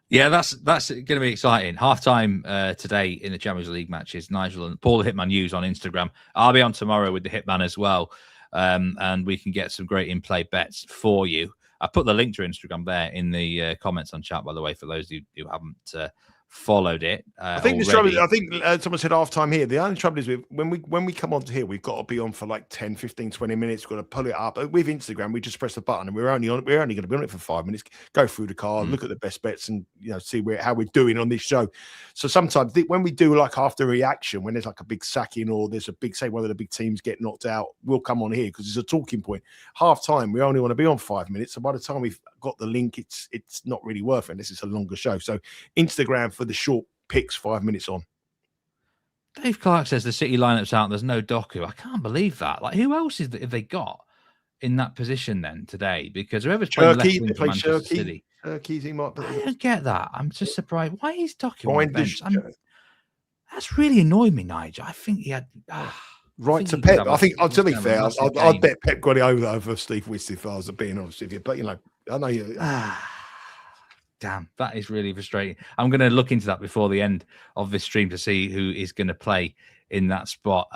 yeah, that's going to be exciting. Halftime today in the Champions League matches. Nigel and Paul the Hitman Hughes on Instagram. I'll be on tomorrow with the Hitman as well, and we can get some great in-play bets for you. I put the link to Instagram there in the comments on chat, by the way, for those who haven't followed it. I think someone said half time here. The only trouble is when we come onto here, we've got to be on for like 10, 15, 20 minutes. We've got to pull it up. With Instagram, we just press the button and we're only going to be on it for 5 minutes. Go through the card, look at the best bets, and see how we're doing on this show. So sometimes when we do like after reaction, when there's like a big sacking or there's a big, say one of the big teams get knocked out, we'll come on here because it's a talking point. Half time, we only want to be on 5 minutes. So by the time we've got the link, it's not really worth it unless it's a longer show. So Instagram for the short picks, 5 minutes on. Dave Clark says the City lineup's out. There's no Doku. I can't believe that. Like, who else have they got in that position then today? Because whoever's playing left wing for Manchester City, I don't get that. I'm just surprised. Why is Doku on the bench? That's really annoyed me, Nigel. I think he had right to Pep. I think, to be fair, I'd bet Pep got it over Steve Wyss if I was being honest with you. But I know you. Damn, that is really frustrating. I'm going to look into that before the end of this stream to see who is going to play in that spot.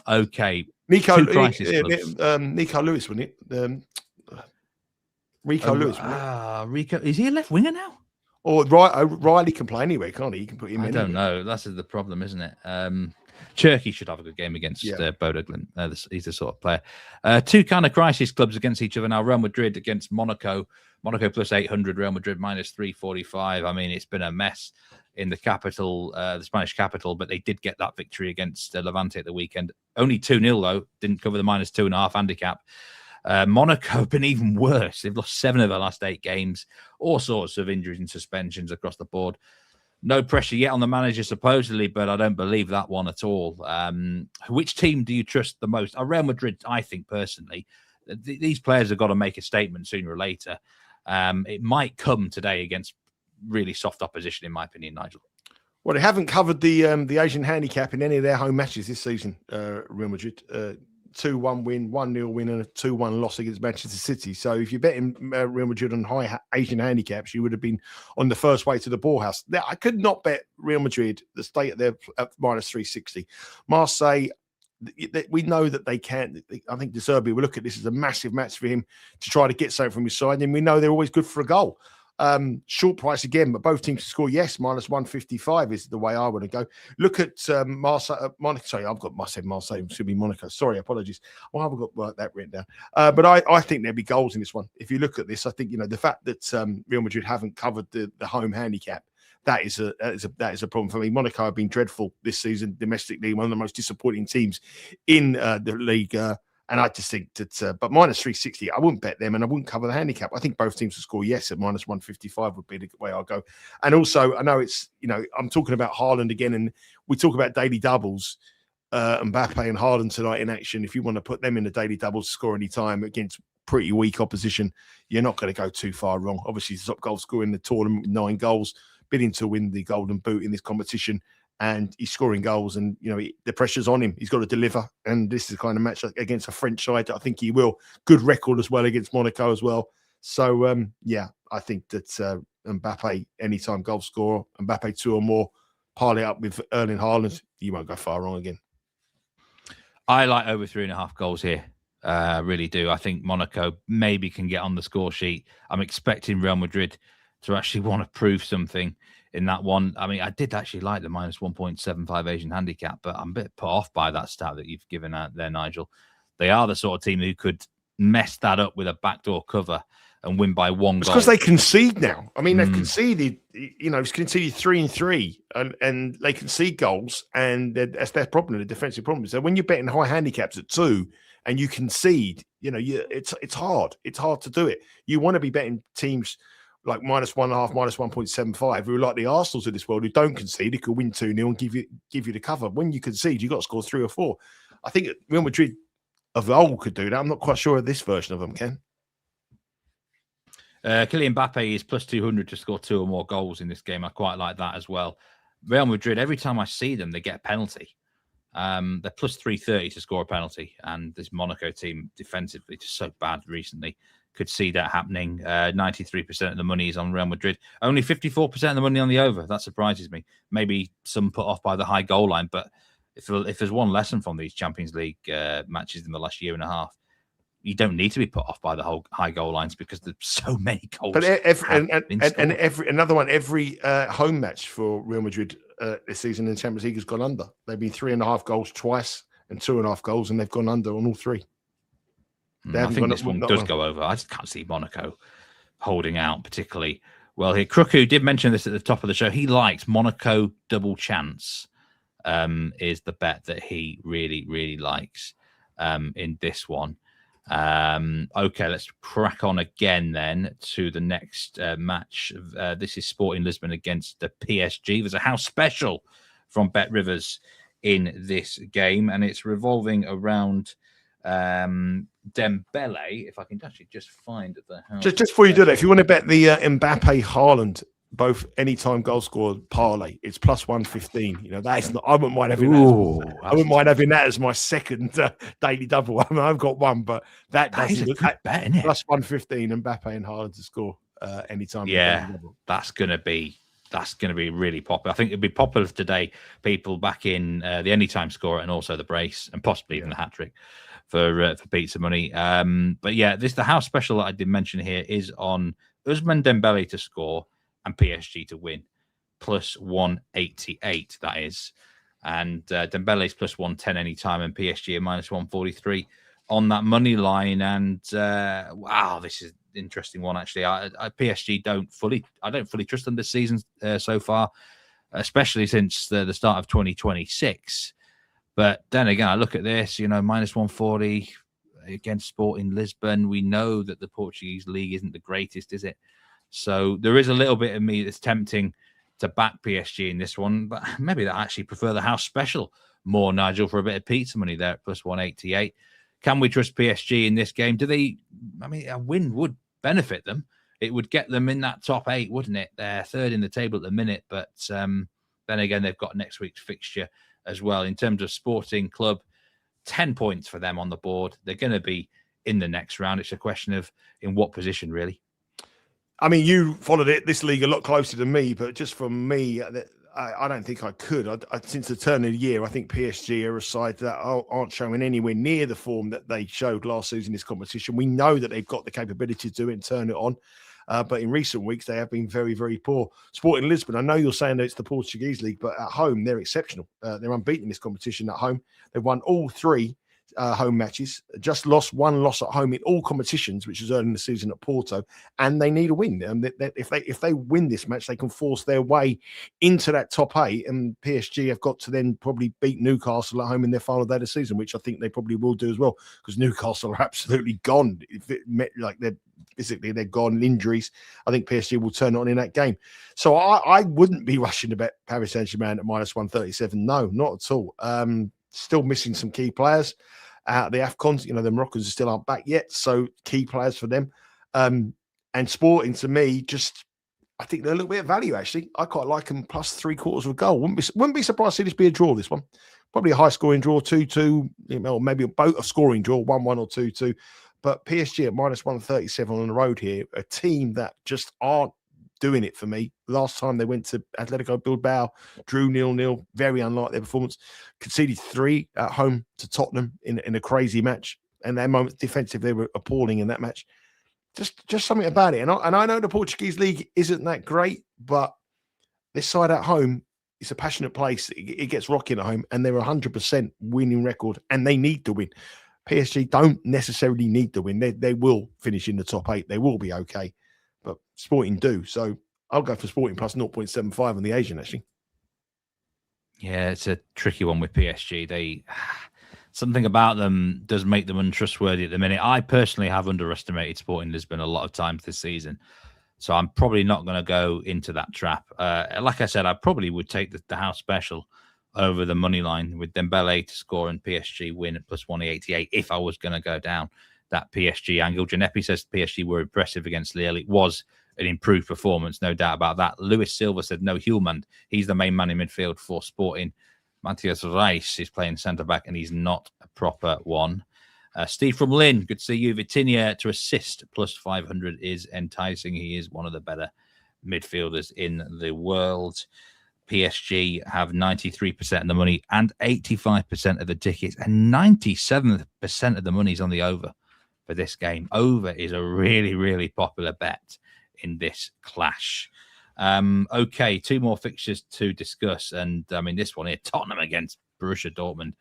Okay. Nico Lewis, wasn't it? Rico Lewis. Rico, is he a left winger now? Or Riley can play anyway, can't he? You can put him in. I don't know. That's the problem, isn't it? Cherky should have a good game against Bodo Glimt. He's the sort of player. Two kind of crisis clubs against each other now. Real Madrid against Monaco. Monaco plus 800, Real Madrid minus 345. I mean, it's been a mess in the capital, the Spanish capital, but they did get that victory against Levante at the weekend. Only 2-0, though. Didn't cover the minus 2.5 handicap. Monaco have been even worse. They've lost 7 of their last 8 games. All sorts of injuries and suspensions across the board. No pressure yet on the manager, supposedly, but I don't believe that one at all. Which team do you trust the most? Real Madrid, I think, personally. These players have got to make a statement sooner or later. It might come today against really soft opposition, in my opinion, Nigel. Well, they haven't covered the Asian handicap in any of their home matches this season, Real Madrid. 2-1 win, 1-0 win, and a 2-1 loss against Manchester City. So if you're betting Real Madrid on high Asian handicaps, you would have been on the first way to the ballhouse. Now, I could not bet Real Madrid, the state at their at minus 360. Marseille, we know that they can. I think De Zerbi will look at this as a massive match for him to try to get something from his side. And we know they're always good for a goal. Short price again, but both teams to score, yes, minus 155 is the way I want to go. Look at Marseille, Monaco. Sorry, I said Marseille, it should be Monaco. Sorry, apologies. Well, I haven't got that written down. But I think there'll be goals in this one. If you look at this, I think, the fact that Real Madrid haven't covered the home handicap, that is a problem for me. Monaco have been dreadful this season domestically, one of the most disappointing teams in the league. And I just think that, but minus 360, I wouldn't bet them and I wouldn't cover the handicap. I think both teams will score yes at minus 155 would be the way I'll go. And also, I know it's, I'm talking about Haaland again, and we talk about daily doubles, Mbappe and Haaland tonight in action. If you want to put them in the daily doubles, score any time against pretty weak opposition, you're not going to go too far wrong. Obviously, he's the top goal scorer in the tournament with 9 goals, bidding to win the Golden Boot in this competition. And he's scoring goals, and the pressure's on him. He's got to deliver, and this is the kind of match against a French side that I think he will. Good record as well against Monaco as well. So I think that Mbappe, anytime goal scorer, Mbappe 2 or more, parlay up with Erling Haaland, you won't go far wrong again. I like over 3.5 goals here. Really do. I think Monaco maybe can get on the score sheet. I'm expecting Real Madrid to actually want to prove something in that one. I mean, I did actually like the minus 1.75 Asian handicap, but I'm a bit put off by that stat that you've given out there, Nigel. They are the sort of team who could mess that up with a backdoor cover and win by 1 goal. Because they concede now. I mean, they've conceded, it's conceded 3 and 3, and they concede goals, and that's their problem, the defensive problem. So when you're betting high handicaps at 2 and you concede, it's hard. It's hard to do it. You want to be betting teams like minus 1.5, minus 1.75, who are like the Arsenals of this world, who don't concede, who could win 2-0 and give you the cover. When you concede, you've got to score 3 or 4. I think Real Madrid of old could do that. I'm not quite sure of this version of them, Ken. Kylian Mbappe is plus 200 to score 2 or more goals in this game. I quite like that as well. Real Madrid, every time I see them, they get a penalty. They're plus 330 to score a penalty. And this Monaco team defensively just so bad recently. Could see that happening. 93% of the money is on Real Madrid. Only 54% of the money on the over. That surprises me. Maybe some put off by the high goal line. But if there's one lesson from these Champions League matches in the last year and a half, you don't need to be put off by the whole high goal lines because there's so many goals. But every home match for Real Madrid this season in the Champions League has gone under. They've been 3.5 goals twice and 2.5 goals, and they've gone under on all 3. I think this one does go over. I just can't see Monaco holding out particularly well here. Kruku did mention this at the top of the show. He likes Monaco double chance is the bet that he really, really likes in this one. Okay, let's crack on again then to the next match. This is Sporting Lisbon against the PSG. There's a house special from BetRivers in this game, and it's revolving around Dembele. If I can actually just find the house. Just before you do that, if you want to bet the Mbappe Haaland both anytime goal scorer parlay, it's plus 115. That is not. I wouldn't mind having that. I wouldn't mind having that as my second daily double. I mean, I've got one, but that is a good bet, isn't it? Plus 115 Mbappe and Haaland to score anytime. Yeah, that's going to be really popular. I think it'd be popular today. People back in the anytime scorer and also the brace and possibly even the hat trick for pizza money. But yeah, the house special that I did mention here is on Ousmane Dembele to score and PSG to win, plus 188, that is. And Dembele's plus 110 anytime, and PSG are minus 143 on that money line. And wow, this is an interesting one, actually. PSG I don't fully trust them this season so far, especially since the start of 2026. But then again, I look at this, minus 140 against Sporting Lisbon. We know that the Portuguese league isn't the greatest, is it? So there is a little bit of me that's tempting to back PSG in this one, but maybe I actually prefer the house special more, Nigel, for a bit of pizza money there at plus 188. Can we trust PSG in this game? A win would benefit them it would get them in that top 8, wouldn't it? They're third in the table at the minute, but then again, they've got next week's fixture as well. In terms of Sporting Club, 10 points for them on the board. They're going to be in the next round. It's a question of in what position, really. I mean, you followed this league a lot closer than me, but just for me, I don't think I could. Since the turn of the year, I think PSG are a side that aren't showing anywhere near the form that they showed last season in this competition. We know that they've got the capability to do it and turn it on. But in recent weeks, they have been very, very poor. Sporting Lisbon, I know you're saying that it's the Portuguese league, but at home, they're exceptional. They're unbeaten in this competition at home. They've won all 3 home matches, just lost 1 loss at home in all competitions, which is early in the season at Porto, and they need a win. And if they win this match, they can force their way into that top 8, and PSG have got to then probably beat Newcastle at home in their final day of the season, which I think they probably will do as well, because Newcastle are absolutely gone. They're gone. Injuries, I think PSG will turn on in that game. So I wouldn't be rushing to bet Paris Saint-Germain at -137. No, not at all. Still missing some key players out of the AFCONs. The Moroccans still aren't back yet, so key players for them. And Sporting, to me, I think they're a little bit of value, actually. I quite like them plus 3/4 of a goal. Wouldn't be surprised to see this be a draw, this one. Probably a high-scoring draw, 2-2, or maybe a scoring draw, 1-1 or 2-2. But PSG at -137 on the road here, a team that just aren't doing it for me. Last time they went to Atletico Bilbao, drew 0-0, very unlike their performance. Conceded 3 at home to Tottenham in a crazy match. And their moments defensive, they were appalling in that match. Just something about it. And I know the Portuguese league isn't that great, but this side at home, it's a passionate place. It gets rocking at home, and they're 100% winning record, and they need to win. PSG don't necessarily need to win. They will finish in the top 8. They will be okay. But Sporting do. So I'll go for Sporting plus 0.75 on the Asian, actually. Yeah, it's a tricky one with PSG. Something about them does make them untrustworthy at the minute. I personally have underestimated Sporting Lisbon a lot of times this season. So I'm probably not going to go into that trap. Like I said, I probably would take the house special over the money line with Dembele to score and PSG win at plus 188 if I was going to go down that PSG angle. Giannetti says PSG were impressive against Lille. It was an improved performance, no doubt about that. Luis Silva said no Hulman. He's the main man in midfield for Sporting. Matthias Reis is playing centre-back, and he's not a proper one. Steve from Lynn, good to see you. Vitinha to assist, plus 500 is enticing. He is one of the better midfielders in the world. PSG have 93% of the money and 85% of the tickets, and 97% of the money's on the over for this game. Over is a really, really popular bet in this clash. Okay, 2 more fixtures to discuss. And I mean, this one here, Tottenham against Borussia Dortmund.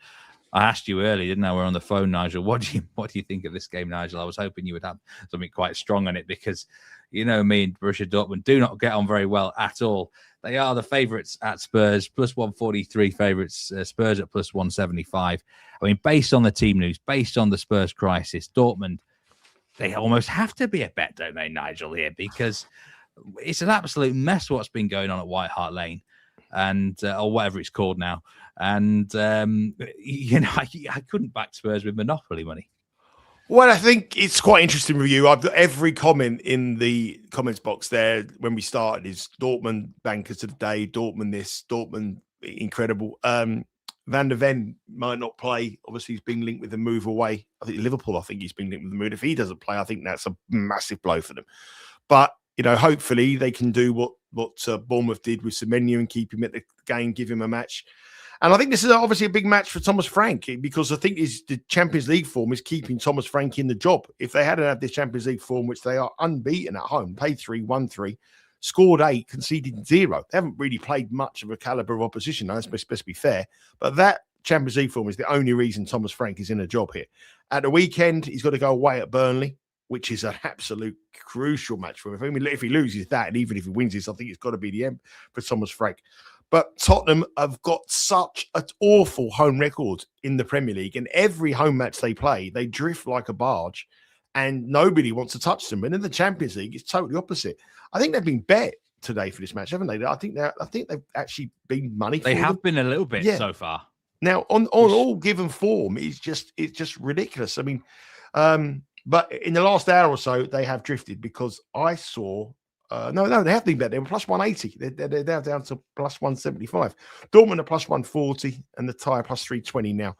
I asked you earlier, didn't I? We're on the phone, Nigel. What do you think of this game, Nigel? I was hoping you would have something quite strong on it, because me and Borussia Dortmund do not get on very well at all. They are the favourites at Spurs, plus 143 favourites. Spurs at plus 175. I mean, based on the team news, based on the Spurs crisis, Dortmund, they almost have to be a bet, don't they, Nigel, here? Because it's an absolute mess what's been going on at White Hart Lane, and or whatever it's called now. And, I couldn't back Spurs with monopoly money. Well, I think it's quite interesting with you. I've got every comment in the comments box there when we started is Dortmund bankers of the day, Dortmund this, Dortmund incredible. Van der Ven might not play. Obviously, he's been linked with the move away. I think Liverpool, he's been linked with the move. If he doesn't play, I think that's a massive blow for them. But, hopefully they can do what Bournemouth did with Semenyo and keep him at the game, give him a match. And I think this is obviously a big match for Thomas Frank, because I think the Champions League form is keeping Thomas Frank in the job. If they hadn't had this Champions League form, which they are unbeaten at home, played 3, won 3, scored 8, conceded 0. They haven't really played much of a calibre of opposition. That's supposed to be fair. But that Champions League form is the only reason Thomas Frank is in a job here. At the weekend, he's got to go away at Burnley, which is an absolute crucial match for him. I mean, if he loses that, and even if he wins this, I think it's got to be the end for Thomas Frank. But Tottenham have got such an awful home record in the Premier League, and every home match they play, they drift like a barge, and nobody wants to touch them. And in the Champions League, it's totally opposite. I think they've been bet today for this match, haven't they? I think they've actually been money. They have been a little bit so far. Now, on all given form, it's just ridiculous. I mean, But in the last hour or so, they have drifted because I saw. No, they have been better. They were plus 180. They're now down to plus 175. Dortmund are plus 140 and the tie plus 320 now.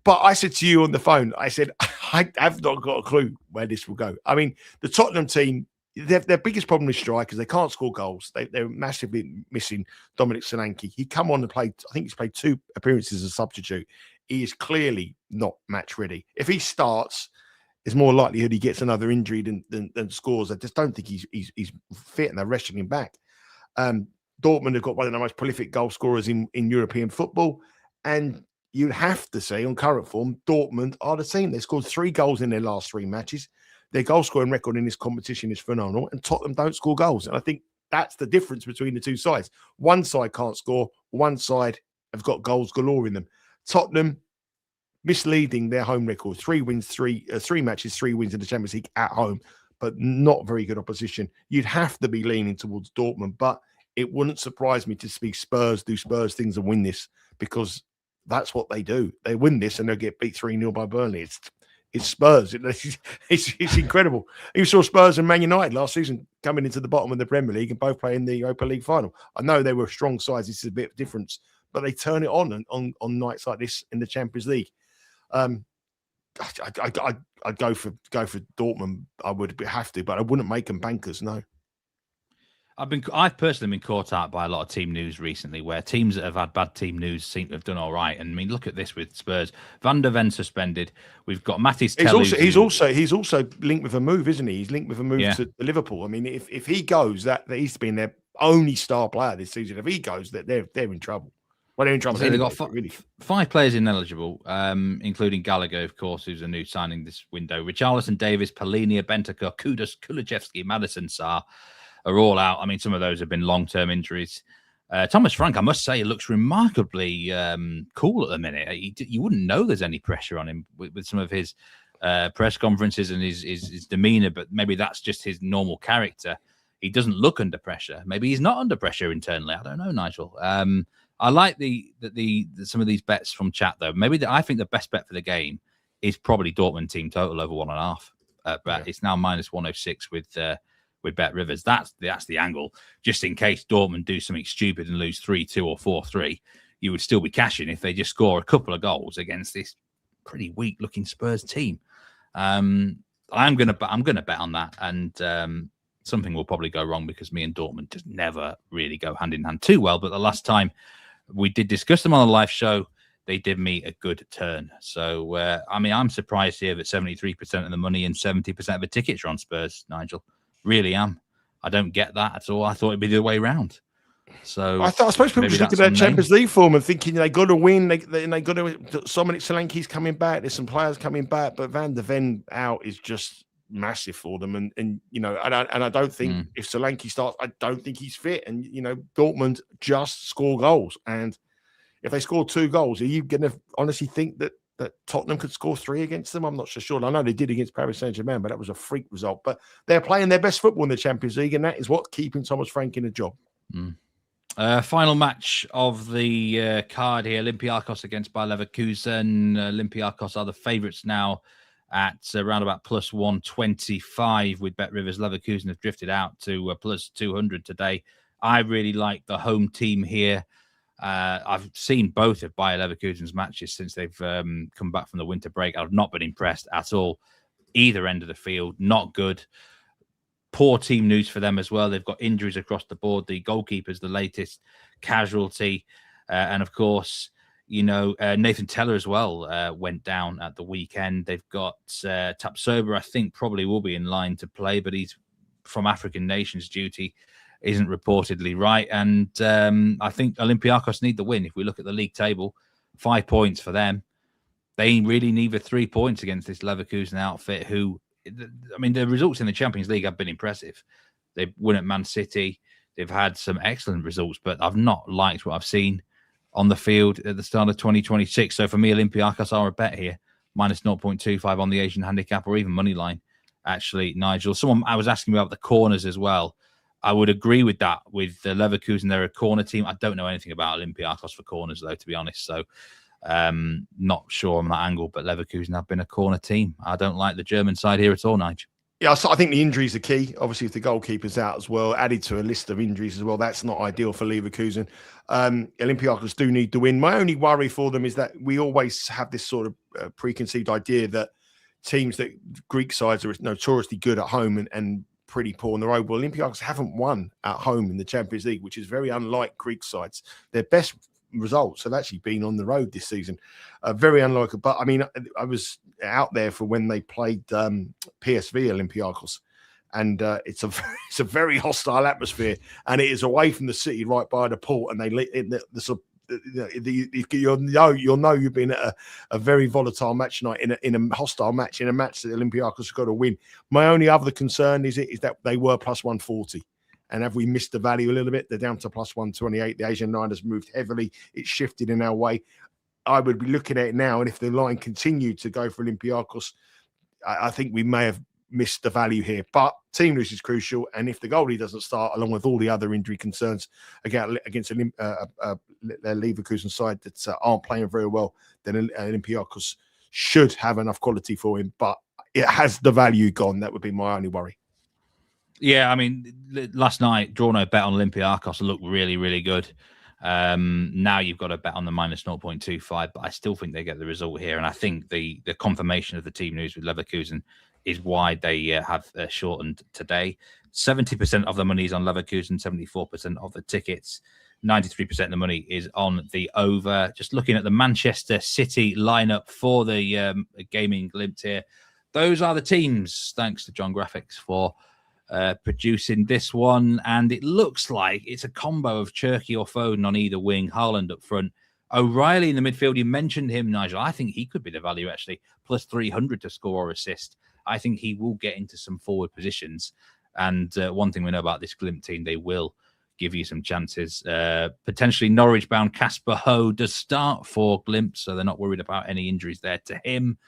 But I said to you on the phone, I said, I have not got a clue where this will go. I mean, the Tottenham team, their biggest problem is strikers. They can't score goals. They're massively missing Dominic Solanke. He come on and played, I think he's played 2 appearances as a substitute. He is clearly not match ready. If he starts, there's more likelihood he gets another injury than scores. I just don't think he's fit and they're resting him back. Dortmund have got one of the most prolific goal scorers in European football. And you'd have to say, on current form, Dortmund are the team. They scored 3 goals in their last 3 matches. Their goal scoring record in this competition is phenomenal, and Tottenham don't score goals. And I think that's the difference between the two sides. One side can't score, one side have got goals galore in them. Tottenham misleading their home record: 3 wins, 3 matches, 3 wins in the Champions League at home, but not very good opposition. You'd have to be leaning towards Dortmund, but it wouldn't surprise me to see Spurs do Spurs things and win this, because that's what they do. They win this and they'll get beat 3-0 by Burnley. It's Spurs. It's incredible. You saw Spurs and Man United last season coming into the bottom of the Premier League and both playing the Europa League final. I know they were strong sides. This is a bit of difference, but they turn it on nights like this in the Champions League. I'd go for Dortmund. I would have to, but I wouldn't make them bankers. No. I've personally been caught out by a lot of team news recently, where teams that have had bad team news seem to have done all right. And I mean, look at this with Spurs. Van der Ven suspended. We've got Mattis Tell. He's also linked with a move, isn't he? He's linked with a move to Liverpool. I mean, if he goes, that he's been their only star player this season. If he goes, they're in trouble. Well, they're in trouble. So they've got 5 players ineligible, including Gallagher, of course, who's a new signing this window. Richarlison, Davis, Polina, Bentancur, Kudus, Kulusevski, Madison, Sarr are all out. I mean, some of those have been long-term injuries. Thomas Frank, I must say, looks remarkably cool at the minute. You wouldn't know there's any pressure on him with some of his press conferences and his demeanor, but maybe that's just his normal character. He doesn't look under pressure. Maybe he's not under pressure internally. I don't know, Nigel. I like the some of these bets from chat, though. I think the best bet for the game is probably Dortmund team total over 1.5. But it's now minus 106 with BetRivers. That's the angle. Just in case Dortmund do something stupid and lose 3-2 or 4-3, you would still be cashing if they just score a couple of goals against this pretty weak-looking Spurs team. I'm gonna bet on that, and something will probably go wrong because me and Dortmund just never really go hand in hand too well. But the last time we did discuss them on the live show, they did me a good turn. So I mean, I'm surprised here that 73% of the money and 70% of the tickets are on Spurs, Nigel. Really am. I don't get that at all. I thought it'd be the other way around. So I suppose people just look at their Champions League form and thinking they got to win. They got to. Dominic Solanke's coming back. There's some players coming back, but Van der Ven out is just massive for them. And you know, and I don't think if Solanke starts, I don't think he's fit. And you know, Dortmund just score goals, and if they score 2 goals, are you going to honestly think that Tottenham could score 3 against them? I'm not so sure. I know they did against Paris Saint-Germain, but that was a freak result. But they're playing their best football in the Champions League, and that is what's keeping Thomas Frank in a job. Final match of the card here, Olympiakos against Bayer Leverkusen. Olympiakos are the favourites now at around about plus 125 with BetRivers. Leverkusen have drifted out to plus 200 today. I really like the home team here. I've seen both of Bayer Leverkusen's matches since they've come back from the winter break. I've not been impressed at all. Either end of the field, not good. Poor team news for them as well. They've got injuries across the board. The goalkeeper's the latest casualty. And of course, you know, Nathan Teller as well went down at the weekend. They've got Tapsoba, I think, probably will be in line to play, but he's from African nations duty. Isn't reportedly right. And I think Olympiakos need the win. If we look at the league table, 5 points for them. They really need the 3 points against this Leverkusen outfit who, I mean, the results in the Champions League have been impressive. They've won at Man City. They've had some excellent results, but I've not liked what I've seen on the field at the start of 2026. So for me, Olympiakos are a bet here. Minus 0.25 on the Asian handicap or even money line, actually, Nigel. Someone I was asking about the corners as well. I would agree with that. With Leverkusen, they're a corner team. I don't know anything about Olympiakos for corners, though, to be honest. So Not sure on that angle, but Leverkusen have been a corner team. I don't like the German side here at all, Nigel. Yeah, so I think the injuries are key. Obviously, if the goalkeeper's out as well, added to a list of injuries as well, that's not ideal for Leverkusen. Olympiakos do need to win. My only worry for them is that we always have this sort of preconceived idea that teams that Greek sides are notoriously good at home and pretty poor on the road. Well, Olympiakos haven't won at home in the Champions League, which is very unlike Greek sides. Their best results have actually been on the road this season. Very unlike, but I mean, I was out there for when they played PSV Olympiakos, and it's a very hostile atmosphere, and it is away from the city, right by the port, and you'll know you've been at a very volatile match night in a hostile match, in a match that Olympiakos have got to win. My only other concern is that they were plus 140. And have we missed the value a little bit? They're down to plus 128. The Asian line has moved heavily. It's shifted in our way. I would be looking at it now, and if the line continued to go for Olympiakos, I think we may have missed the value here. But team loss is crucial, and if the goalie doesn't start, along with all the other injury concerns against their Leverkusen side that aren't playing very well, then Olympiakos should have enough quality for him. But it has the value gone. That would be my only worry. Yeah, I mean, last night, draw no bet on Olympiakos looked really, really good. Now you've got to bet on the minus 0.25, but I still think they get the result here. And I think the confirmation of the team news with Leverkusen is why they have shortened today. 70% of the money is on Leverkusen, 74% of the tickets, 93% of the money is on the over. Just looking at the Manchester City lineup for the gaming Glimt here. Those are the teams, thanks to John Graphics for producing this one, and it looks like it's a combo of Cherky or Foden on either wing, Haaland up front, O'Reilly in the midfield. You mentioned him, Nigel. I think he could be the value, actually, plus 300 to score or assist. I think he will get into some forward positions, and one thing we know about this Glimt team, they will give you some chances. Potentially Norwich-bound Casper Ho does start for Glimt, so they're not worried about any injuries there to him.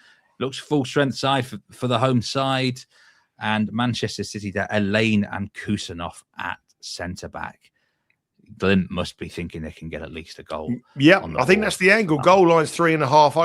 Looks full strength side for the home side. And Manchester City, there, Elaine and Kusanov at centre-back. Glimt must be thinking they can get at least a goal. Yeah, I think that's the angle. Goal line's 3.5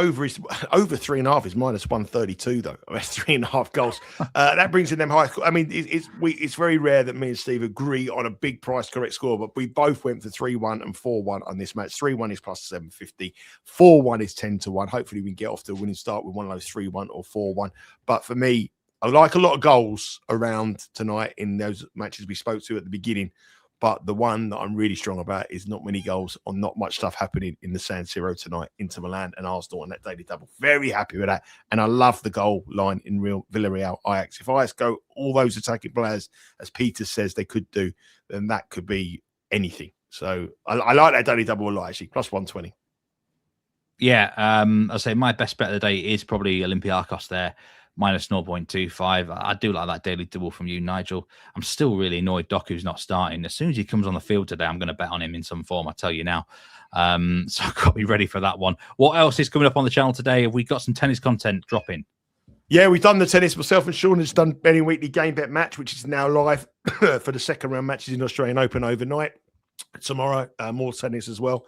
over 3.5 is minus 132 though. That's 3.5 goals. That brings in them high. I mean, it's very rare that me and Steve agree on a big price correct score, but we both went for 3-1 and 4-1 on this match. 3-1 is plus 750. 4-1 is 10-1. Hopefully we can get off to a winning start with one of those 3-1 or 4-1. But for me, I like a lot of goals around tonight in those matches we spoke to at the beginning. But the one that I'm really strong about is not many goals or not much stuff happening in the San Siro tonight. Inter Milan and Arsenal on that daily double. Very happy with that. And I love the goal line in Villarreal Ajax. If Ajax go all those attacking players, as Peter says they could do, then that could be anything. So I like that daily double a lot, actually. Plus 120. Yeah, I'll say my best bet of the day is probably Olympiakos there. Minus 0.25. I do like that daily double from you, Nigel. I'm still really annoyed Doku's not starting. As soon as he comes on the field today, I'm going to bet on him in some form, I tell you now. So I've got to be ready for that one. What else is coming up on the channel today? Have we got some tennis content dropping? Yeah, we've done the tennis. Myself and Sean has done Betting Weekly Game Bet Match, which is now live for the second round matches in Australian Open overnight. Tomorrow, more tennis as well.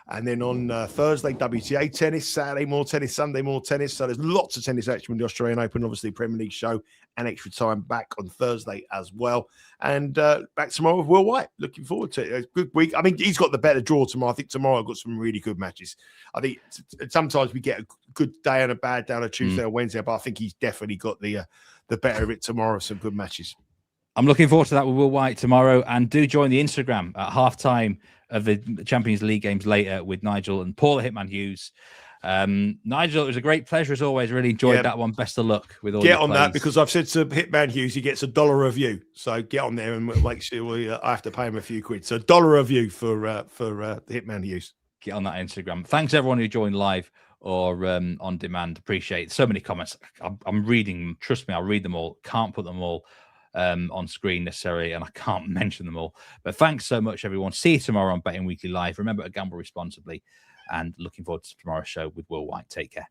And then on Thursday, WTA tennis, Saturday, more tennis, Sunday, more tennis. So there's lots of tennis action with the Australian Open, obviously Premier League show and extra time back on Thursday as well. And back tomorrow with Will White. Looking forward to it. It's a good week. I mean, he's got the better draw tomorrow. I think tomorrow I've got some really good matches. I think sometimes we get a good day and a bad day on a Tuesday or Wednesday, but I think he's definitely got the better of it tomorrow. Some good matches. I'm looking forward to that with Will White tomorrow. And do join the Instagram at halftime of the Champions League games later with Nigel and Paul Hitman Hughes. Nigel, it was a great pleasure as always. Really enjoyed that one. Best of luck with all Get your on plays. that, because I've said to Hitman Hughes he gets $1 a view. So get on there and make sure I have to pay him a few quid. So $1 a view for Hitman Hughes. Get on that Instagram. Thanks everyone who joined live or on demand. Appreciate it. So many comments. I'm reading them. Trust me, I'll read them all. Can't put them all on screen necessarily, and I can't mention them all. But thanks so much, everyone. See you tomorrow on Betting Weekly Live. Remember to gamble responsibly, and looking forward to tomorrow's show with Will White. Take care.